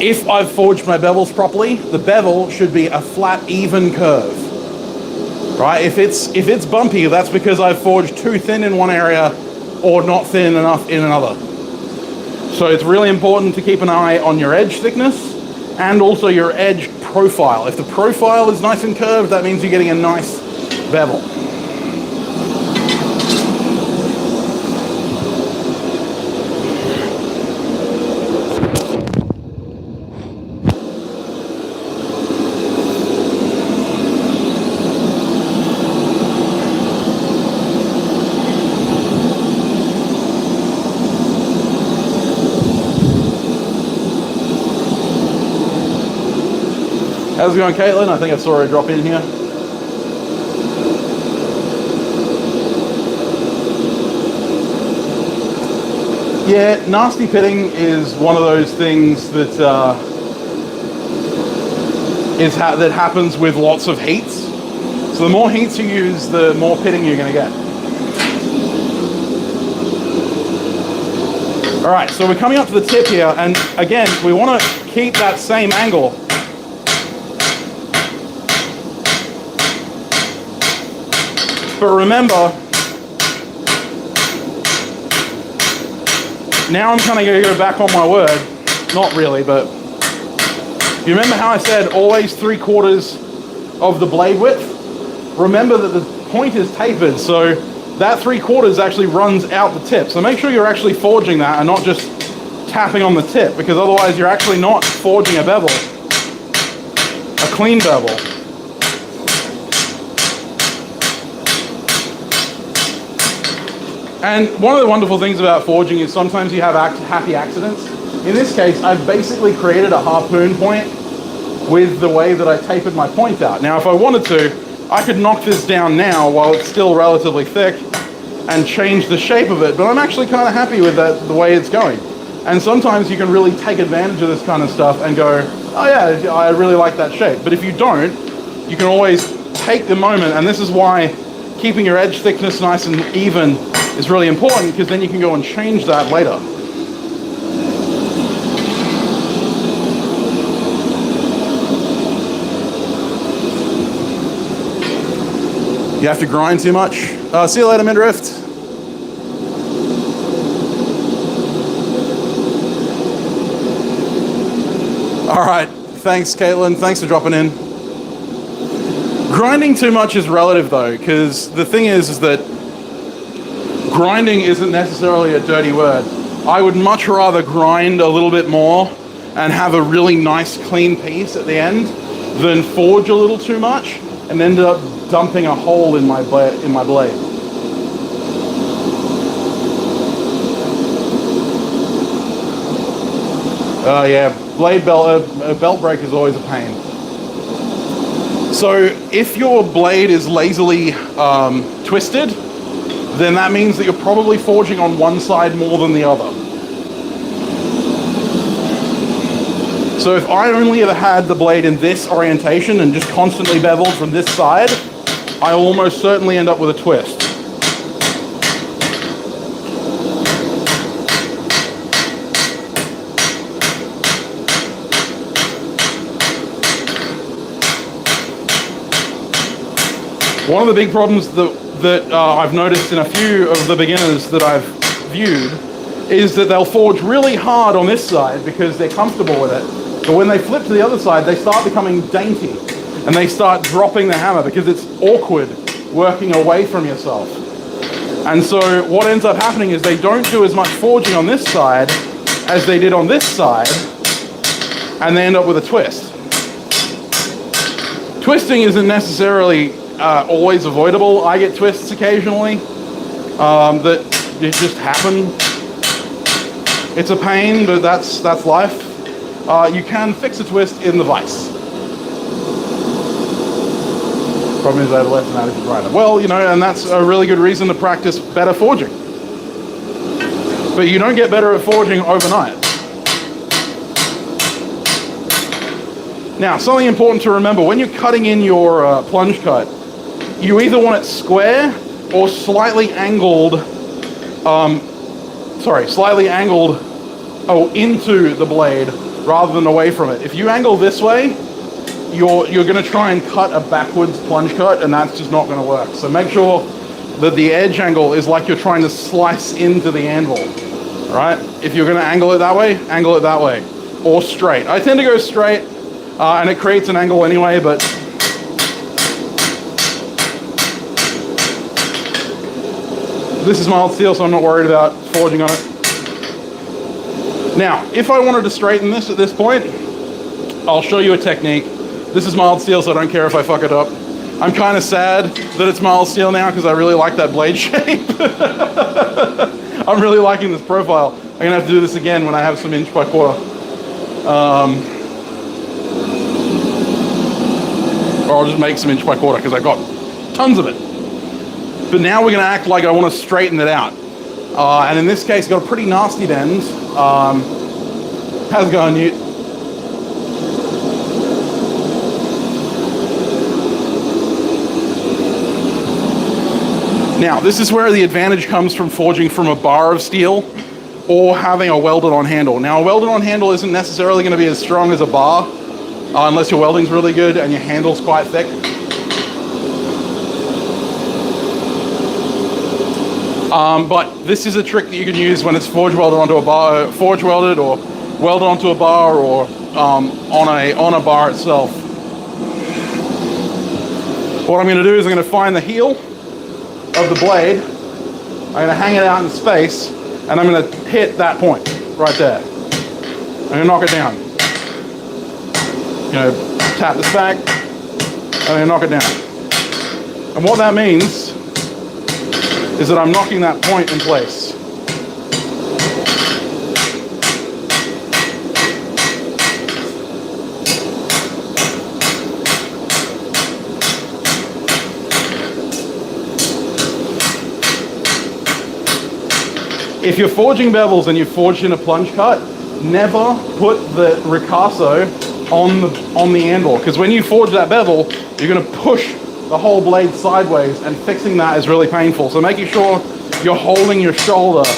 If I've forged my bevels properly, the bevel should be a flat, even curve. Right? If it's bumpy, that's because I've forged too thin in one area or not thin enough in another. So it's really important to keep an eye on your edge thickness and also your edge profile. If the profile is nice and curved, that means you're getting a nice bevel. How's it going, Caitlin? I think I saw her drop in here. Yeah, nasty pitting is one of those things that that happens with lots of heats. So the more heats you use, the more pitting you're going to get. All right, so we're coming up to the tip here, and again, we want to keep that same angle. But remember, now I'm kind of going to go back on my word. Not really, but you remember how I said always 3/4 of the blade width? Remember that the point is tapered, so that 3/4 actually runs out the tip. So make sure you're actually forging that and not just tapping on the tip, because otherwise you're actually not forging a bevel, a clean bevel. And one of the wonderful things about forging is sometimes you have happy accidents. In this case, I've basically created a harpoon point with the way that I tapered my point out. Now, if I wanted to, I could knock this down now while it's still relatively thick and change the shape of it, but I'm actually kind of happy with that, the way it's going. And sometimes you can really take advantage of this kind of stuff and go, oh yeah, I really like that shape. But if you don't, you can always take the moment, and this is why keeping your edge thickness nice and even is really important, because then you can go and change that later. You have to grind too much. See you later, Midrift. All right, thanks, Caitlin. Thanks for dropping in. Grinding too much is relative, though, because the thing is that grinding isn't necessarily a dirty word. I would much rather grind a little bit more and have a really nice, clean piece at the end than forge a little too much and end up dumping a hole in my blade. Yeah, belt break is always a pain. So if your blade is lazily twisted, then that means that you're probably forging on one side more than the other. So if I only ever had the blade in this orientation and just constantly beveled from this side, I almost certainly end up with a twist. One of the big problems that I've noticed in a few of the beginners that I've viewed is that they'll forge really hard on this side because they're comfortable with it. But when they flip to the other side, they start becoming dainty and they start dropping the hammer because it's awkward working away from yourself. And so what ends up happening is they don't do as much forging on this side as they did on this side, and they end up with a twist. Twisting isn't necessarily always avoidable. I get twists occasionally that just happen. It's a pain, but that's life. You can fix a twist in the vise. Problem is I have less than that if you grind it. Well, you know, and that's a really good reason to practice better forging. But you don't get better at forging overnight. Now, something important to remember, when you're cutting in your plunge cut, you either want it square or slightly angled, into the blade rather than away from it. If you angle this way, you're going to try and cut a backwards plunge cut, and that's just not going to work. So make sure that the edge angle is like you're trying to slice into the anvil, right? If you're going to angle it that way, or straight. I tend to go straight, and it creates an angle anyway, but this is mild steel, so I'm not worried about forging on it. Now, if I wanted to straighten this at this point, I'll show you a technique. This is mild steel, so I don't care if I fuck it up. I'm kind of sad that it's mild steel now because I really like that blade shape. I'm really liking this profile. I'm gonna have to do this again when I have some 1/4 inch. Or I'll just make some 1/4 inch because I got tons of it. But now we're gonna act like I want to straighten it out. And in this case, got a pretty nasty bend. How's it going, Newt? Now, this is where the advantage comes from forging from a bar of steel or having a welded on handle. Now, a welded on handle isn't necessarily going to be as strong as a bar unless your welding's really good and your handle's quite thick. But this is a trick that you can use when it's forge welded onto a bar, forge welded or welded onto a bar, or on a bar itself. What I'm going to do is I'm going to find the heel of the blade I'm gonna hang it out in space, and I'm gonna hit that point right there. I'm gonna knock it down. You know, tap this back, I'm gonna knock it down. And what that means is that I'm knocking that point in place. If you're forging bevels and you're forged in a plunge cut, never put the ricasso on the anvil, because when you forge that bevel, you're going to push the whole blade sideways, and fixing that is really painful. So making sure you're holding your shoulder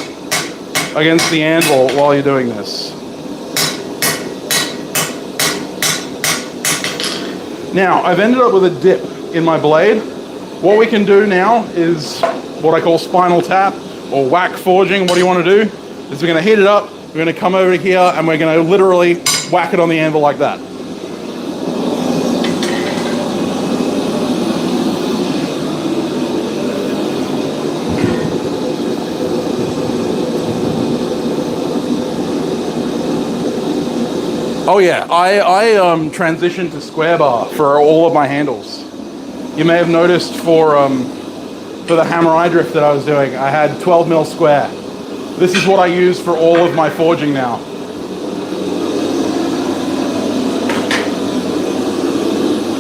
against the anvil while you're doing this. Now, I've ended up with a dip in my blade. What we can do now is what I call spinal tap, or whack forging. What do you want to do? Is we're going to heat it up, we're going to come over here, and we're going to literally whack it on the anvil like that. Oh yeah, I transitioned to square bar for all of my handles. You may have noticed for the hammer eye drift that I was doing, I had 12mm square. This is what I use for all of my forging now.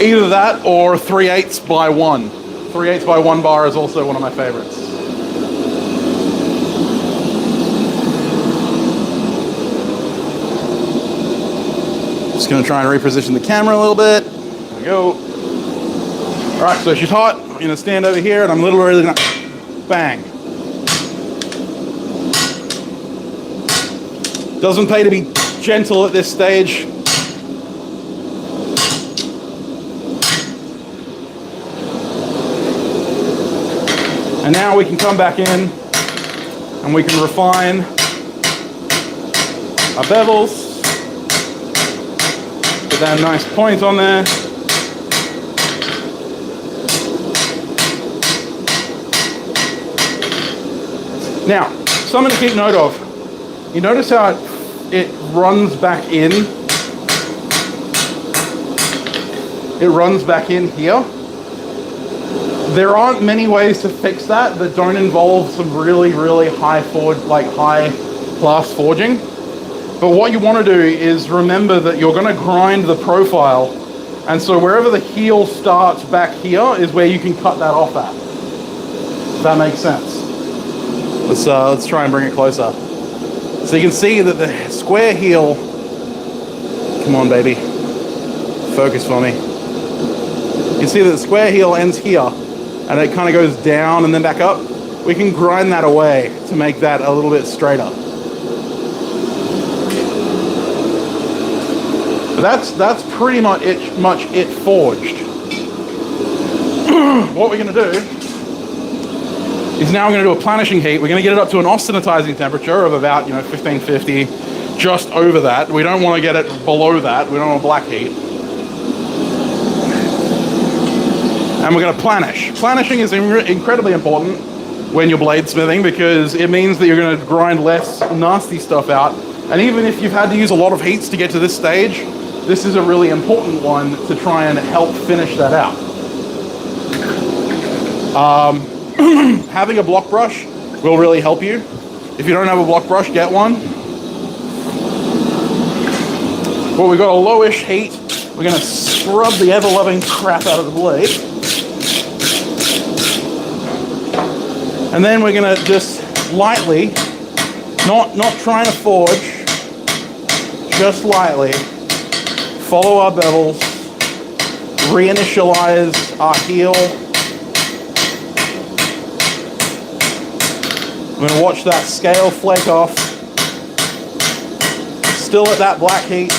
Either that or 3/8 by 1. 3/8 by 1 bar is also one of my favorites. Just gonna try and reposition the camera a little bit. There we go. All right, so she's hot. I'm gonna stand over here and I'm literally gonna bang. Doesn't pay to be gentle at this stage. And now we can come back in and we can refine our bevels. Put that nice point on there. Now, something to keep note of. You notice how it runs back in? It runs back in here. There aren't many ways to fix that don't involve some really, really high class forging. But what you want to do is remember that you're going to grind the profile, and so wherever the heel starts back here is where you can cut that off at. If that makes sense. Let's try and bring it closer. So you can see that the square heel, come on baby, focus for me. You can see that the square heel ends here, and it kind of goes down and then back up. We can grind that away to make that a little bit straighter. But that's pretty much it forged. What we're going to do is now we're going to do a planishing heat. We're going to get it up to an austenitizing temperature of about 1550, just over that. We don't want to get it below that. We don't want black heat. And we're going to planish. Planishing is incredibly important when you're bladesmithing, because it means that you're going to grind less nasty stuff out. And even if you've had to use a lot of heats to get to this stage, this is a really important one to try and help finish that out. Having a block brush will really help you. If you don't have a block brush, get one. Well, we've got a lowish heat. We're going to scrub the ever-loving crap out of the blade. And then we're going to just lightly, not trying to forge, just lightly follow our bevels, reinitialize our heel. I'm going to watch that scale flake off. Still at that black heat.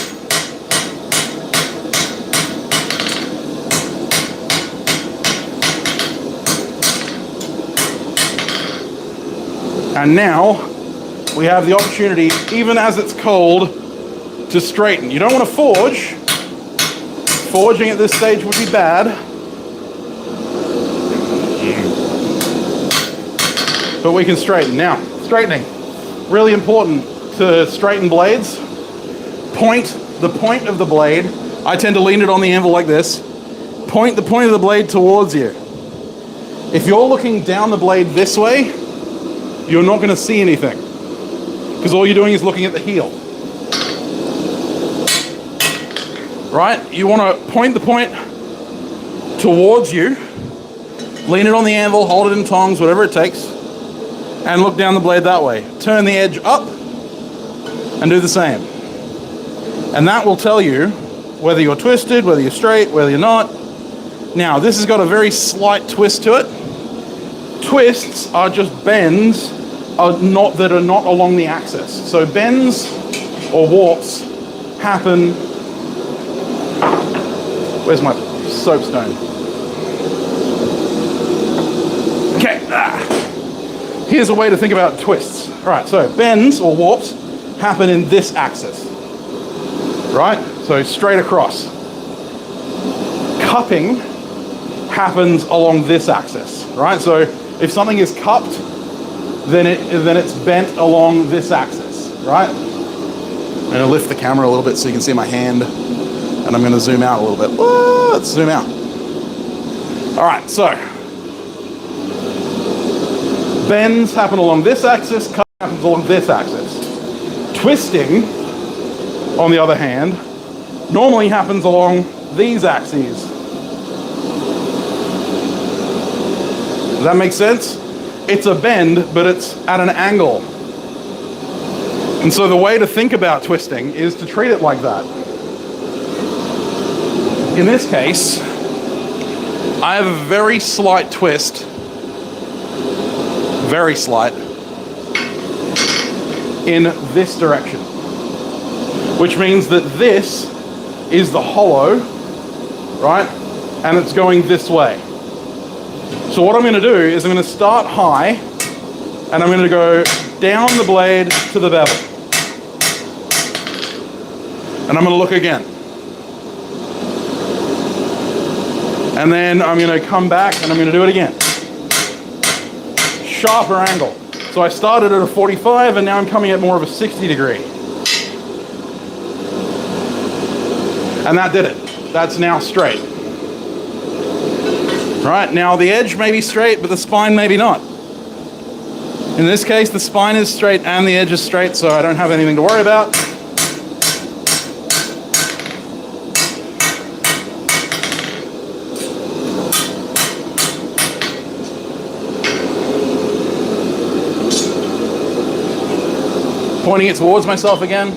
And now we have the opportunity, even as it's cold, to straighten. You don't want to forge. Forging at this stage would be bad. but we can straighten. Now, straightening, really important to straighten blades. The point of the blade, I tend to lean it on the anvil like this. Point the point of the blade towards you. If you're looking down the blade this way, you're not going to see anything, because all you're doing is looking at the heel. Right? You want to point the point towards you, lean it on the anvil, hold it in tongs, whatever it takes, and look down the blade that way. Turn the edge up and do the same. And that will tell you whether you're twisted, whether you're straight, whether you're not. Now, this has got a very slight twist to it. Twists are just bends that are not along the axis. So bends or warps happen. Where's my soapstone? Okay. Here's a way to think about twists. All right, so bends or warps happen in this axis. Right? So straight across. Cupping happens along this axis. Right? So if something is cupped, then it's bent along this axis. Right? I'm going to lift the camera a little bit so you can see my hand, and I'm going to zoom out a little bit. Whoa, let's zoom out. All right, so bends happen along this axis, cupping happens along this axis. Twisting, on the other hand, normally happens along these axes. Does that make sense? It's a bend, but it's at an angle. And so the way to think about twisting is to treat it like that. In this case, I have a very slight twist, very slight, in this direction, which means that this is the hollow, right? And it's going this way. So what I'm going to do is I'm going to start high, and I'm going to go down the blade to the bevel. And I'm going to look again. And then I'm going to come back and I'm going to do it again. Sharper angle. So I started at a 45 and now I'm coming at more of a 60 degree. And that did it. That's now straight. Right, now the edge may be straight, but the spine maybe not. In this case, the spine is straight and the edge is straight, so I don't have anything to worry about. Pointing it towards myself again,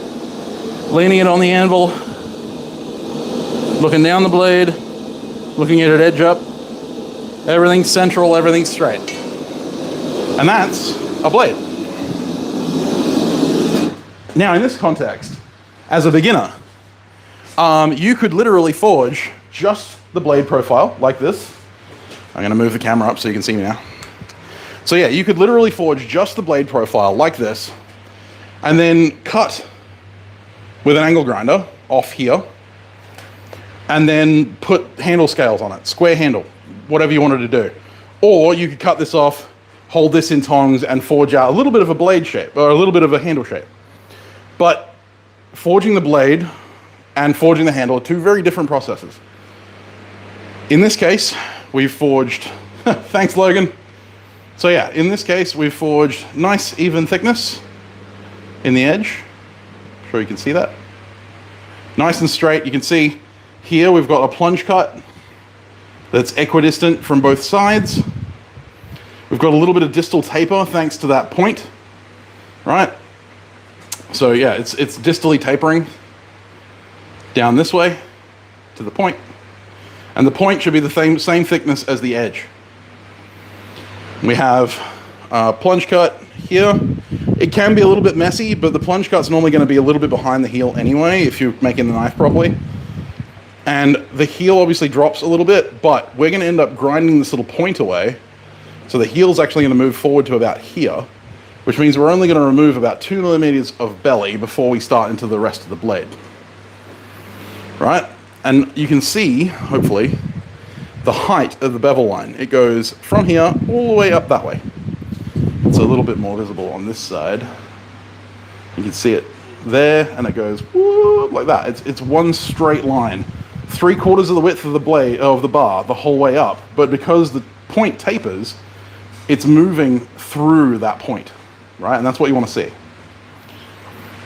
leaning it on the anvil, looking down the blade, looking at it edge up, everything's central, everything's straight. And that's a blade. Now in this context, as a beginner, you could literally forge just the blade profile like this. I'm going to move the camera up so you can see me now. So yeah, you could literally forge just the blade profile like this, and then cut with an angle grinder off here, and then put handle scales on it, square handle, whatever you wanted to do. Or you could cut this off, hold this in tongs, and forge out a little bit of a blade shape, or a little bit of a handle shape. But forging the blade and forging the handle are two very different processes. In this case, we've forged, thanks Logan. So yeah, in this case, we've forged nice even thickness in the edge. I'm sure you can see that. Nice and straight. You can see here we've got a plunge cut that's equidistant from both sides. We've got a little bit of distal taper thanks to that point, right? So yeah, it's distally tapering down this way to the point. And the point should be the same thickness as the edge. We have a plunge cut here. It can be a little bit messy, but the plunge cut's normally going to be a little bit behind the heel anyway if you're making the knife properly. And the heel obviously drops a little bit, but we're going to end up grinding this little point away. So the heel's actually going to move forward to about here, which means we're only going to remove about 2 millimeters of belly before we start into the rest of the blade. Right? And you can see, hopefully, the height of the bevel line. It goes from here all the way up that way. it's a little bit more visible on this side. You can see it there, and it goes whoop, like that. It's one straight line, 3/4 of the width of the blade of the bar the whole way up. But because the point tapers, it's moving through that point, right? And that's what you want to see.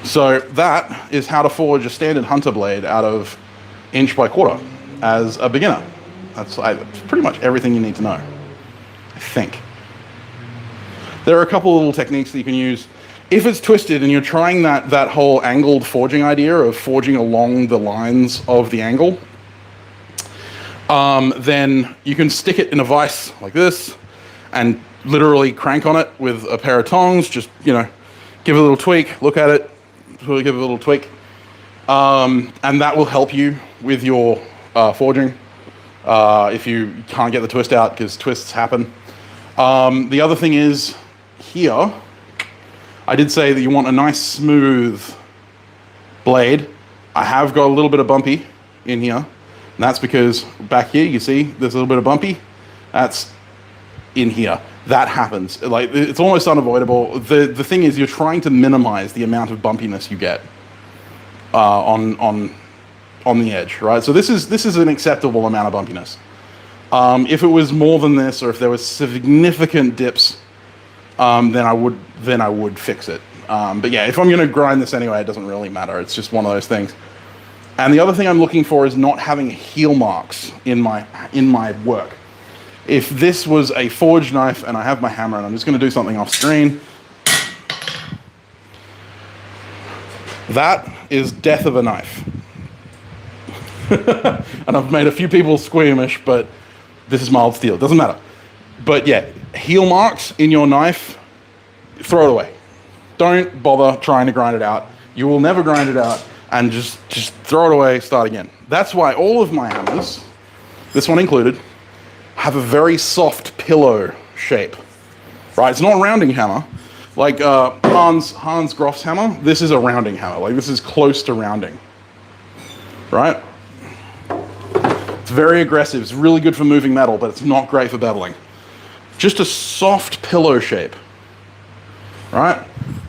So that is how to forge a standard hunter blade out of 1/4 as a beginner. That's pretty much everything you need to know, I think. There are a couple of little techniques that you can use. If it's twisted and you're trying that whole angled forging idea of forging along the lines of the angle, then you can stick it in a vise like this and literally crank on it with a pair of tongs. Just, give it a little tweak, look at it, give it a little tweak. And that will help you with your forging if you can't get the twist out, because twists happen. The other thing is here, I did say that you want a nice smooth blade. I have got a little bit of bumpy in here, and that's because back here, you see, there's a little bit of bumpy. That's in here. That happens. Like, it's almost unavoidable. The thing is, you're trying to minimize the amount of bumpiness you get on the edge, right? So this is an acceptable amount of bumpiness. If it was more than this, or if there was significant dips, then I would fix it. But yeah, if I'm going to grind this anyway, it doesn't really matter. It's just one of those things. And the other thing I'm looking for is not having heel marks in my work. If this was a forged knife and I have my hammer and I'm just going to do something off screen, that is death of a knife. And I've made a few people squeamish, but this is mild steel. It doesn't matter. But yeah, heel marks in your knife, throw it away. Don't bother trying to grind it out. You will never grind it out, and just throw it away, start again. That's why all of my hammers, this one included, have a very soft pillow shape, right? It's not a rounding hammer. Like Hans Groff's hammer, this is a rounding hammer. Like, this is close to rounding, right? It's very aggressive. It's really good for moving metal, but it's not great for beveling. Just a soft pillow shape, right?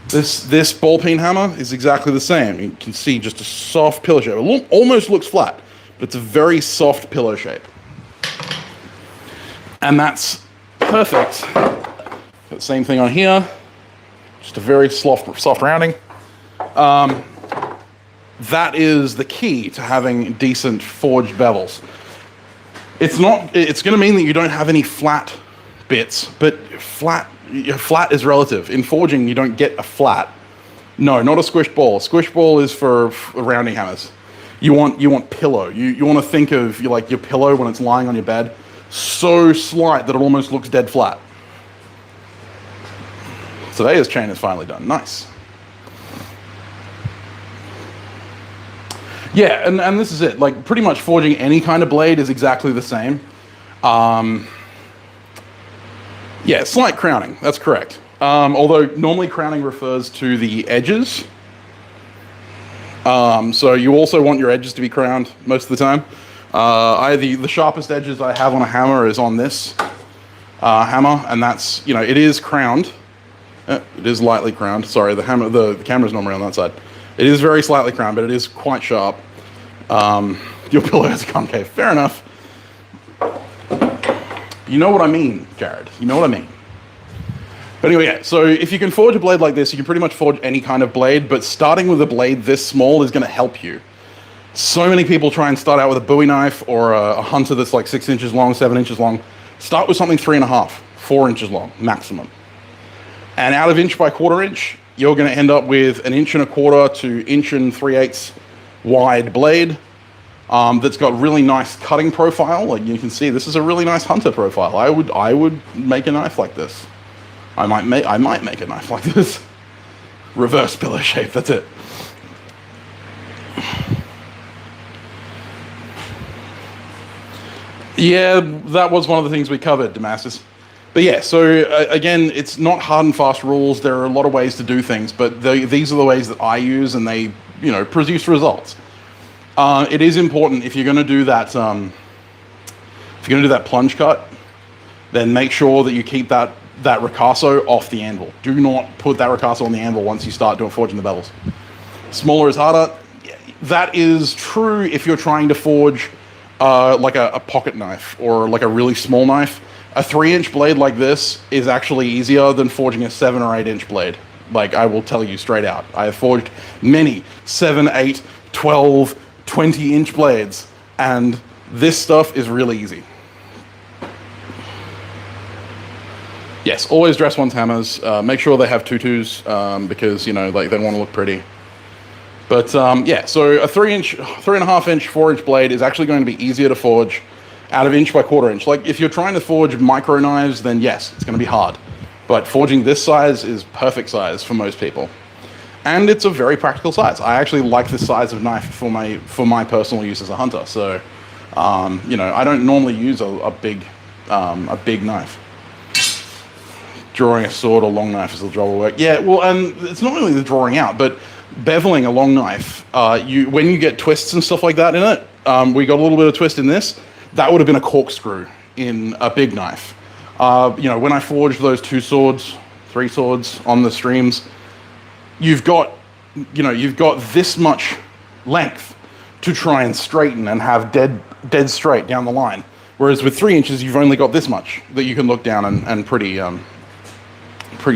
This ball peen hammer is exactly the same. You can see just a soft pillow shape. It almost looks flat, but it's a very soft pillow shape. And that's perfect. Got the same thing on here. Just a very soft rounding. That is the key to having decent forged bevels. It's going to mean that you don't have any flat bits, but flat is relative. In forging, you don't get a flat. No, not a squished ball. Squished ball is for rounding hammers. You want pillow. You want to think of your pillow when it's lying on your bed, so slight that it almost looks dead flat. Today's chain is finally done. Nice. Yeah, and this is it. Like, pretty much forging any kind of blade is exactly the same. Yeah, slight crowning, that's correct. Although normally crowning refers to the edges. So you also want your edges to be crowned most of the time. The sharpest edges I have on a hammer is on this hammer, and that's, it is crowned. It is lightly crowned. Sorry, the camera's normally on that side. It is very slightly crowned, but it is quite sharp. Your pillow has a concave. Fair enough. You know what I mean, Jared. You know what I mean. But anyway, yeah, so if you can forge a blade like this, you can pretty much forge any kind of blade, but starting with a blade this small is going to help you. So many people try and start out with a Bowie knife or a hunter that's like 6 inches long, 7 inches long. Start with something 3.5, 4 inches long, maximum. And out of 1/4 inch, you're going to end up with an 1.25 to 1 3/8 wide blade that's got really nice cutting profile. Like, you can see, this is a really nice hunter profile. I would make a knife like this. I might make a knife like this. Reverse pillow shape, that's it. Yeah, that was one of the things we covered, Damascus. But yeah, so again, it's not hard and fast rules. There are a lot of ways to do things, but these are the ways that I use, and they, produce results. It is important if you're going to do that. If you're going to do that plunge cut, then make sure that you keep that that ricasso off the anvil. Do not put that ricasso on the anvil once you start doing forging the bevels. Smaller is harder. That is true if you're trying to forge like a pocket knife or like a really small knife. A 3-inch blade like this is actually easier than forging a 7 or 8-inch blade. Like, I will tell you straight out. I have forged many 7, 8, 12, 20-inch blades, and this stuff is really easy. Yes, always dress one's hammers. Make sure they have tutus because, you know, like, they want to look pretty. But yeah, so a 3-inch, 3.5-inch, 4-inch blade is actually going to be easier to forge out of inch by quarter inch. Like, if you're trying to forge micro knives, then yes, it's going to be hard. But forging this size is perfect size for most people. And it's a very practical size. I actually like this size of knife for my personal use as a hunter. So, you know, I don't normally use a big knife. Drawing a sword or long knife is the job of work. Yeah, well, and it's not really the drawing out, but beveling a long knife, when you get twists and stuff like that in it, we got a little bit of twist in this. That would have been a corkscrew in a big knife. You know, when I forged those 2 swords, 3 swords on the streams, you've got this much length to try and straighten and have dead straight down the line. Whereas with 3 inches, you've only got this much that you can look down and pretty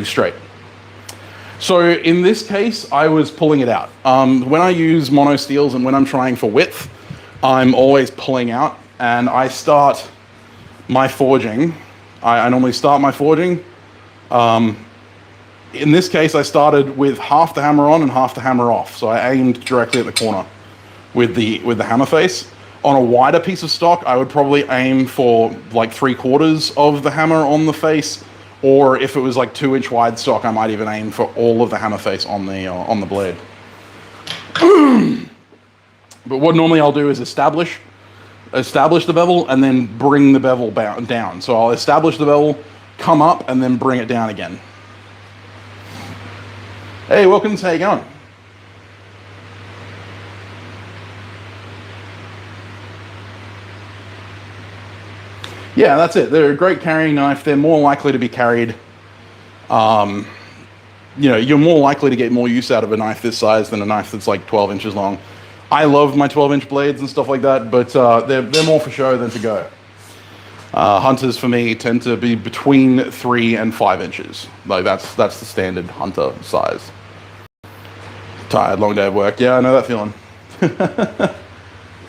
straight. So in this case, I was pulling it out. When I use mono steels and when I'm trying for width, I'm always pulling out, and I start my forging. I normally start my forging. In this case, I started with half the hammer on and half the hammer off. So I aimed directly at the corner with the hammer face. On a wider piece of stock, I would probably aim for like 3/4 of the hammer on the face. Or if it was like 2-inch wide stock, I might even aim for all of the hammer face on the blade. But what normally I'll do is establish the bevel and then bring the bevel down. So I'll establish the bevel, come up, and then bring it down again. Hey, Wilkins, how you going? Yeah, that's it. They're a great carrying knife. They're more likely to be carried. You know, you're more likely to get more use out of a knife this size than a knife that's like 12 inches long. I love my 12-inch blades and stuff like that, but they're more for show than to go. Hunters for me tend to be between 3 and 5 inches. Like that's the standard hunter size. Tired, long day of work. Yeah, I know that feeling.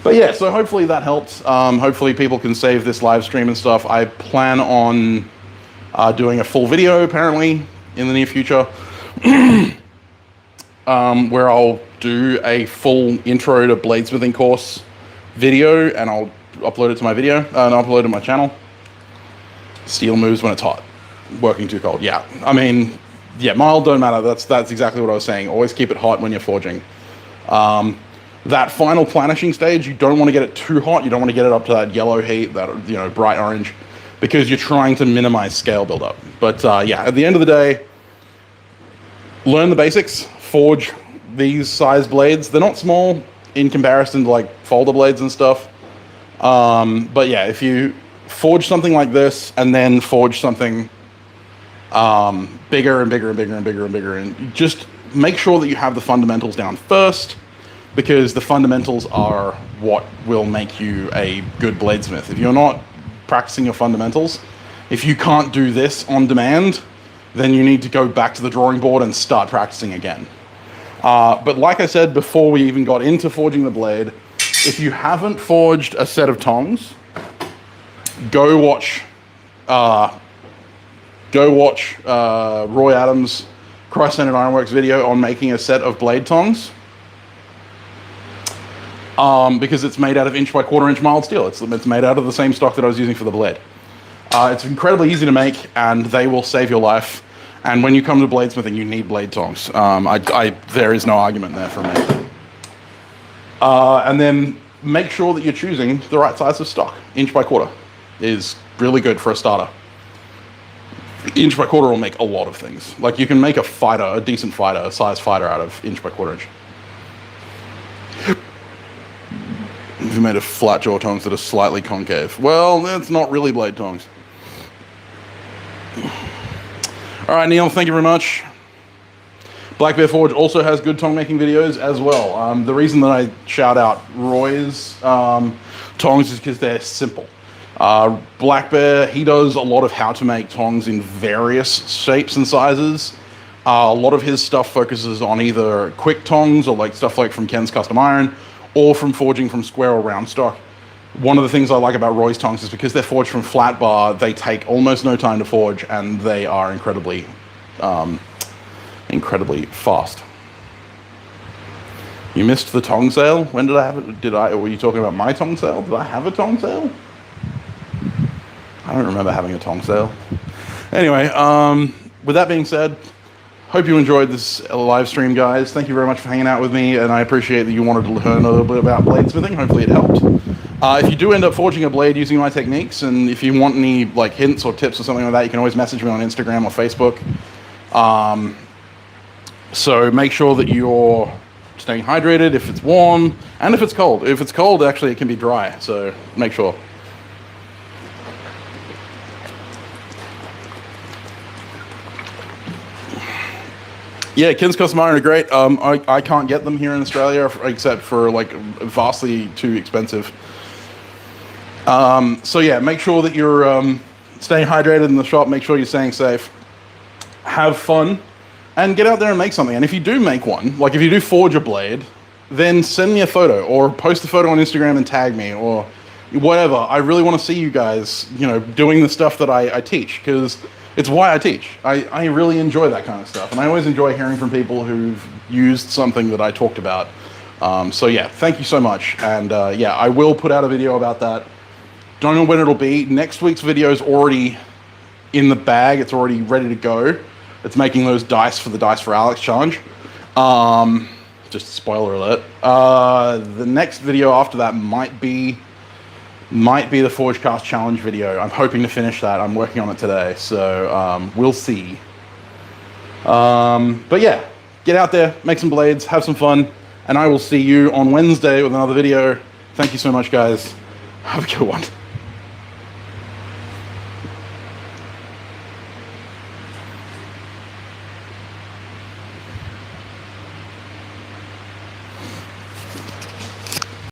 But yeah, so hopefully that helped. Hopefully people can save this live stream and stuff. I plan on doing a full video apparently in the near future, where I'll do a full intro to bladesmithing course video, and I'll upload it to my video and upload it to my channel. Steel moves when it's hot. Working too cold. Yeah, I mean, yeah, mild don't matter. That's exactly what I was saying. Always keep it hot when you're forging. That final planishing stage, you don't want to get it too hot. You don't want to get it up to that yellow heat, that, you know, bright orange, because you're trying to minimize scale buildup. But yeah, at the end of the day, learn the basics, forge these size blades. They're not small in comparison to like folder blades and stuff. But yeah, if you forge something like this and then forge something bigger and bigger and bigger and bigger and bigger, and just make sure that you have the fundamentals down first, because the fundamentals are what will make you a good bladesmith. If you're not practicing your fundamentals, if you can't do this on demand, then you need to go back to the drawing board and start practicing again. But like I said before we even got into forging the blade, if you haven't forged a set of tongs, go watch Roy Adams' Christ-Centered Ironworks video on making a set of blade tongs. Because it's made out of inch by quarter inch mild steel. It's made out of the same stock that I was using for the blade. It's incredibly easy to make, and they will save your life. And when you come to bladesmithing, you need blade tongs. There is no argument there for me. And then make sure that you're choosing the right size of stock. Inch by quarter is really good for a starter. Inch by quarter will make a lot of things. Like, you can make a decent fighter, a size fighter out of inch by quarter inch. If you made a flat jaw tongs that are slightly concave. Well, that's not really blade tongs. All right, Neil, thank you very much. Black Bear Forge also has good tong making videos as well. The reason that I shout out Roy's tongs is because they're simple. Black Bear, he does a lot of how to make tongs in various shapes and sizes. A lot of his stuff focuses on either quick tongs or like stuff like from Ken's Custom Iron, or from forging from square or round stock. One of the things I like about Roy's tongs is because they're forged from flat bar, they take almost no time to forge, and they are incredibly fast. You missed the tong sale? When did I have it? Were you talking about my tong sale? Did I have a tong sale? I don't remember having a tong sale. Anyway, with that being said, hope you enjoyed this live stream, guys. Thank you very much for hanging out with me, and I appreciate that you wanted to learn a little bit about bladesmithing. Hopefully it helped. If you do end up forging a blade using my techniques, and if you want any like hints or tips or something like that, you can always message me on Instagram or Facebook. So make sure that you're staying hydrated if it's warm, and if it's cold. If it's cold, actually, it can be dry, so make sure. Yeah, Ken's Custom Iron are great. I can't get them here in Australia except for like vastly too expensive. So yeah, make sure that you're staying hydrated in the shop. Make sure you're staying safe. Have fun, and get out there and make something. And if you do make one, like if you do forge a blade, then send me a photo or post a photo on Instagram and tag me or whatever. I really want to see you guys, you know, doing the stuff that I teach, because it's why I teach. I really enjoy that kind of stuff, and I always enjoy hearing from people who've used something that I talked about. So yeah, thank you so much, and yeah, I will put out a video about that. Don't know when it'll be. Next week's video is already in the bag. It's already ready to go. It's making those dice for the Dice for Alex challenge. Just a spoiler alert. The next video after that might be the Forgecast challenge video. I'm hoping to finish that. I'm working on it today, so we'll see. But yeah, get out there, make some blades, have some fun, and I will see you on Wednesday with another video. Thank you so much, guys. Have a good one.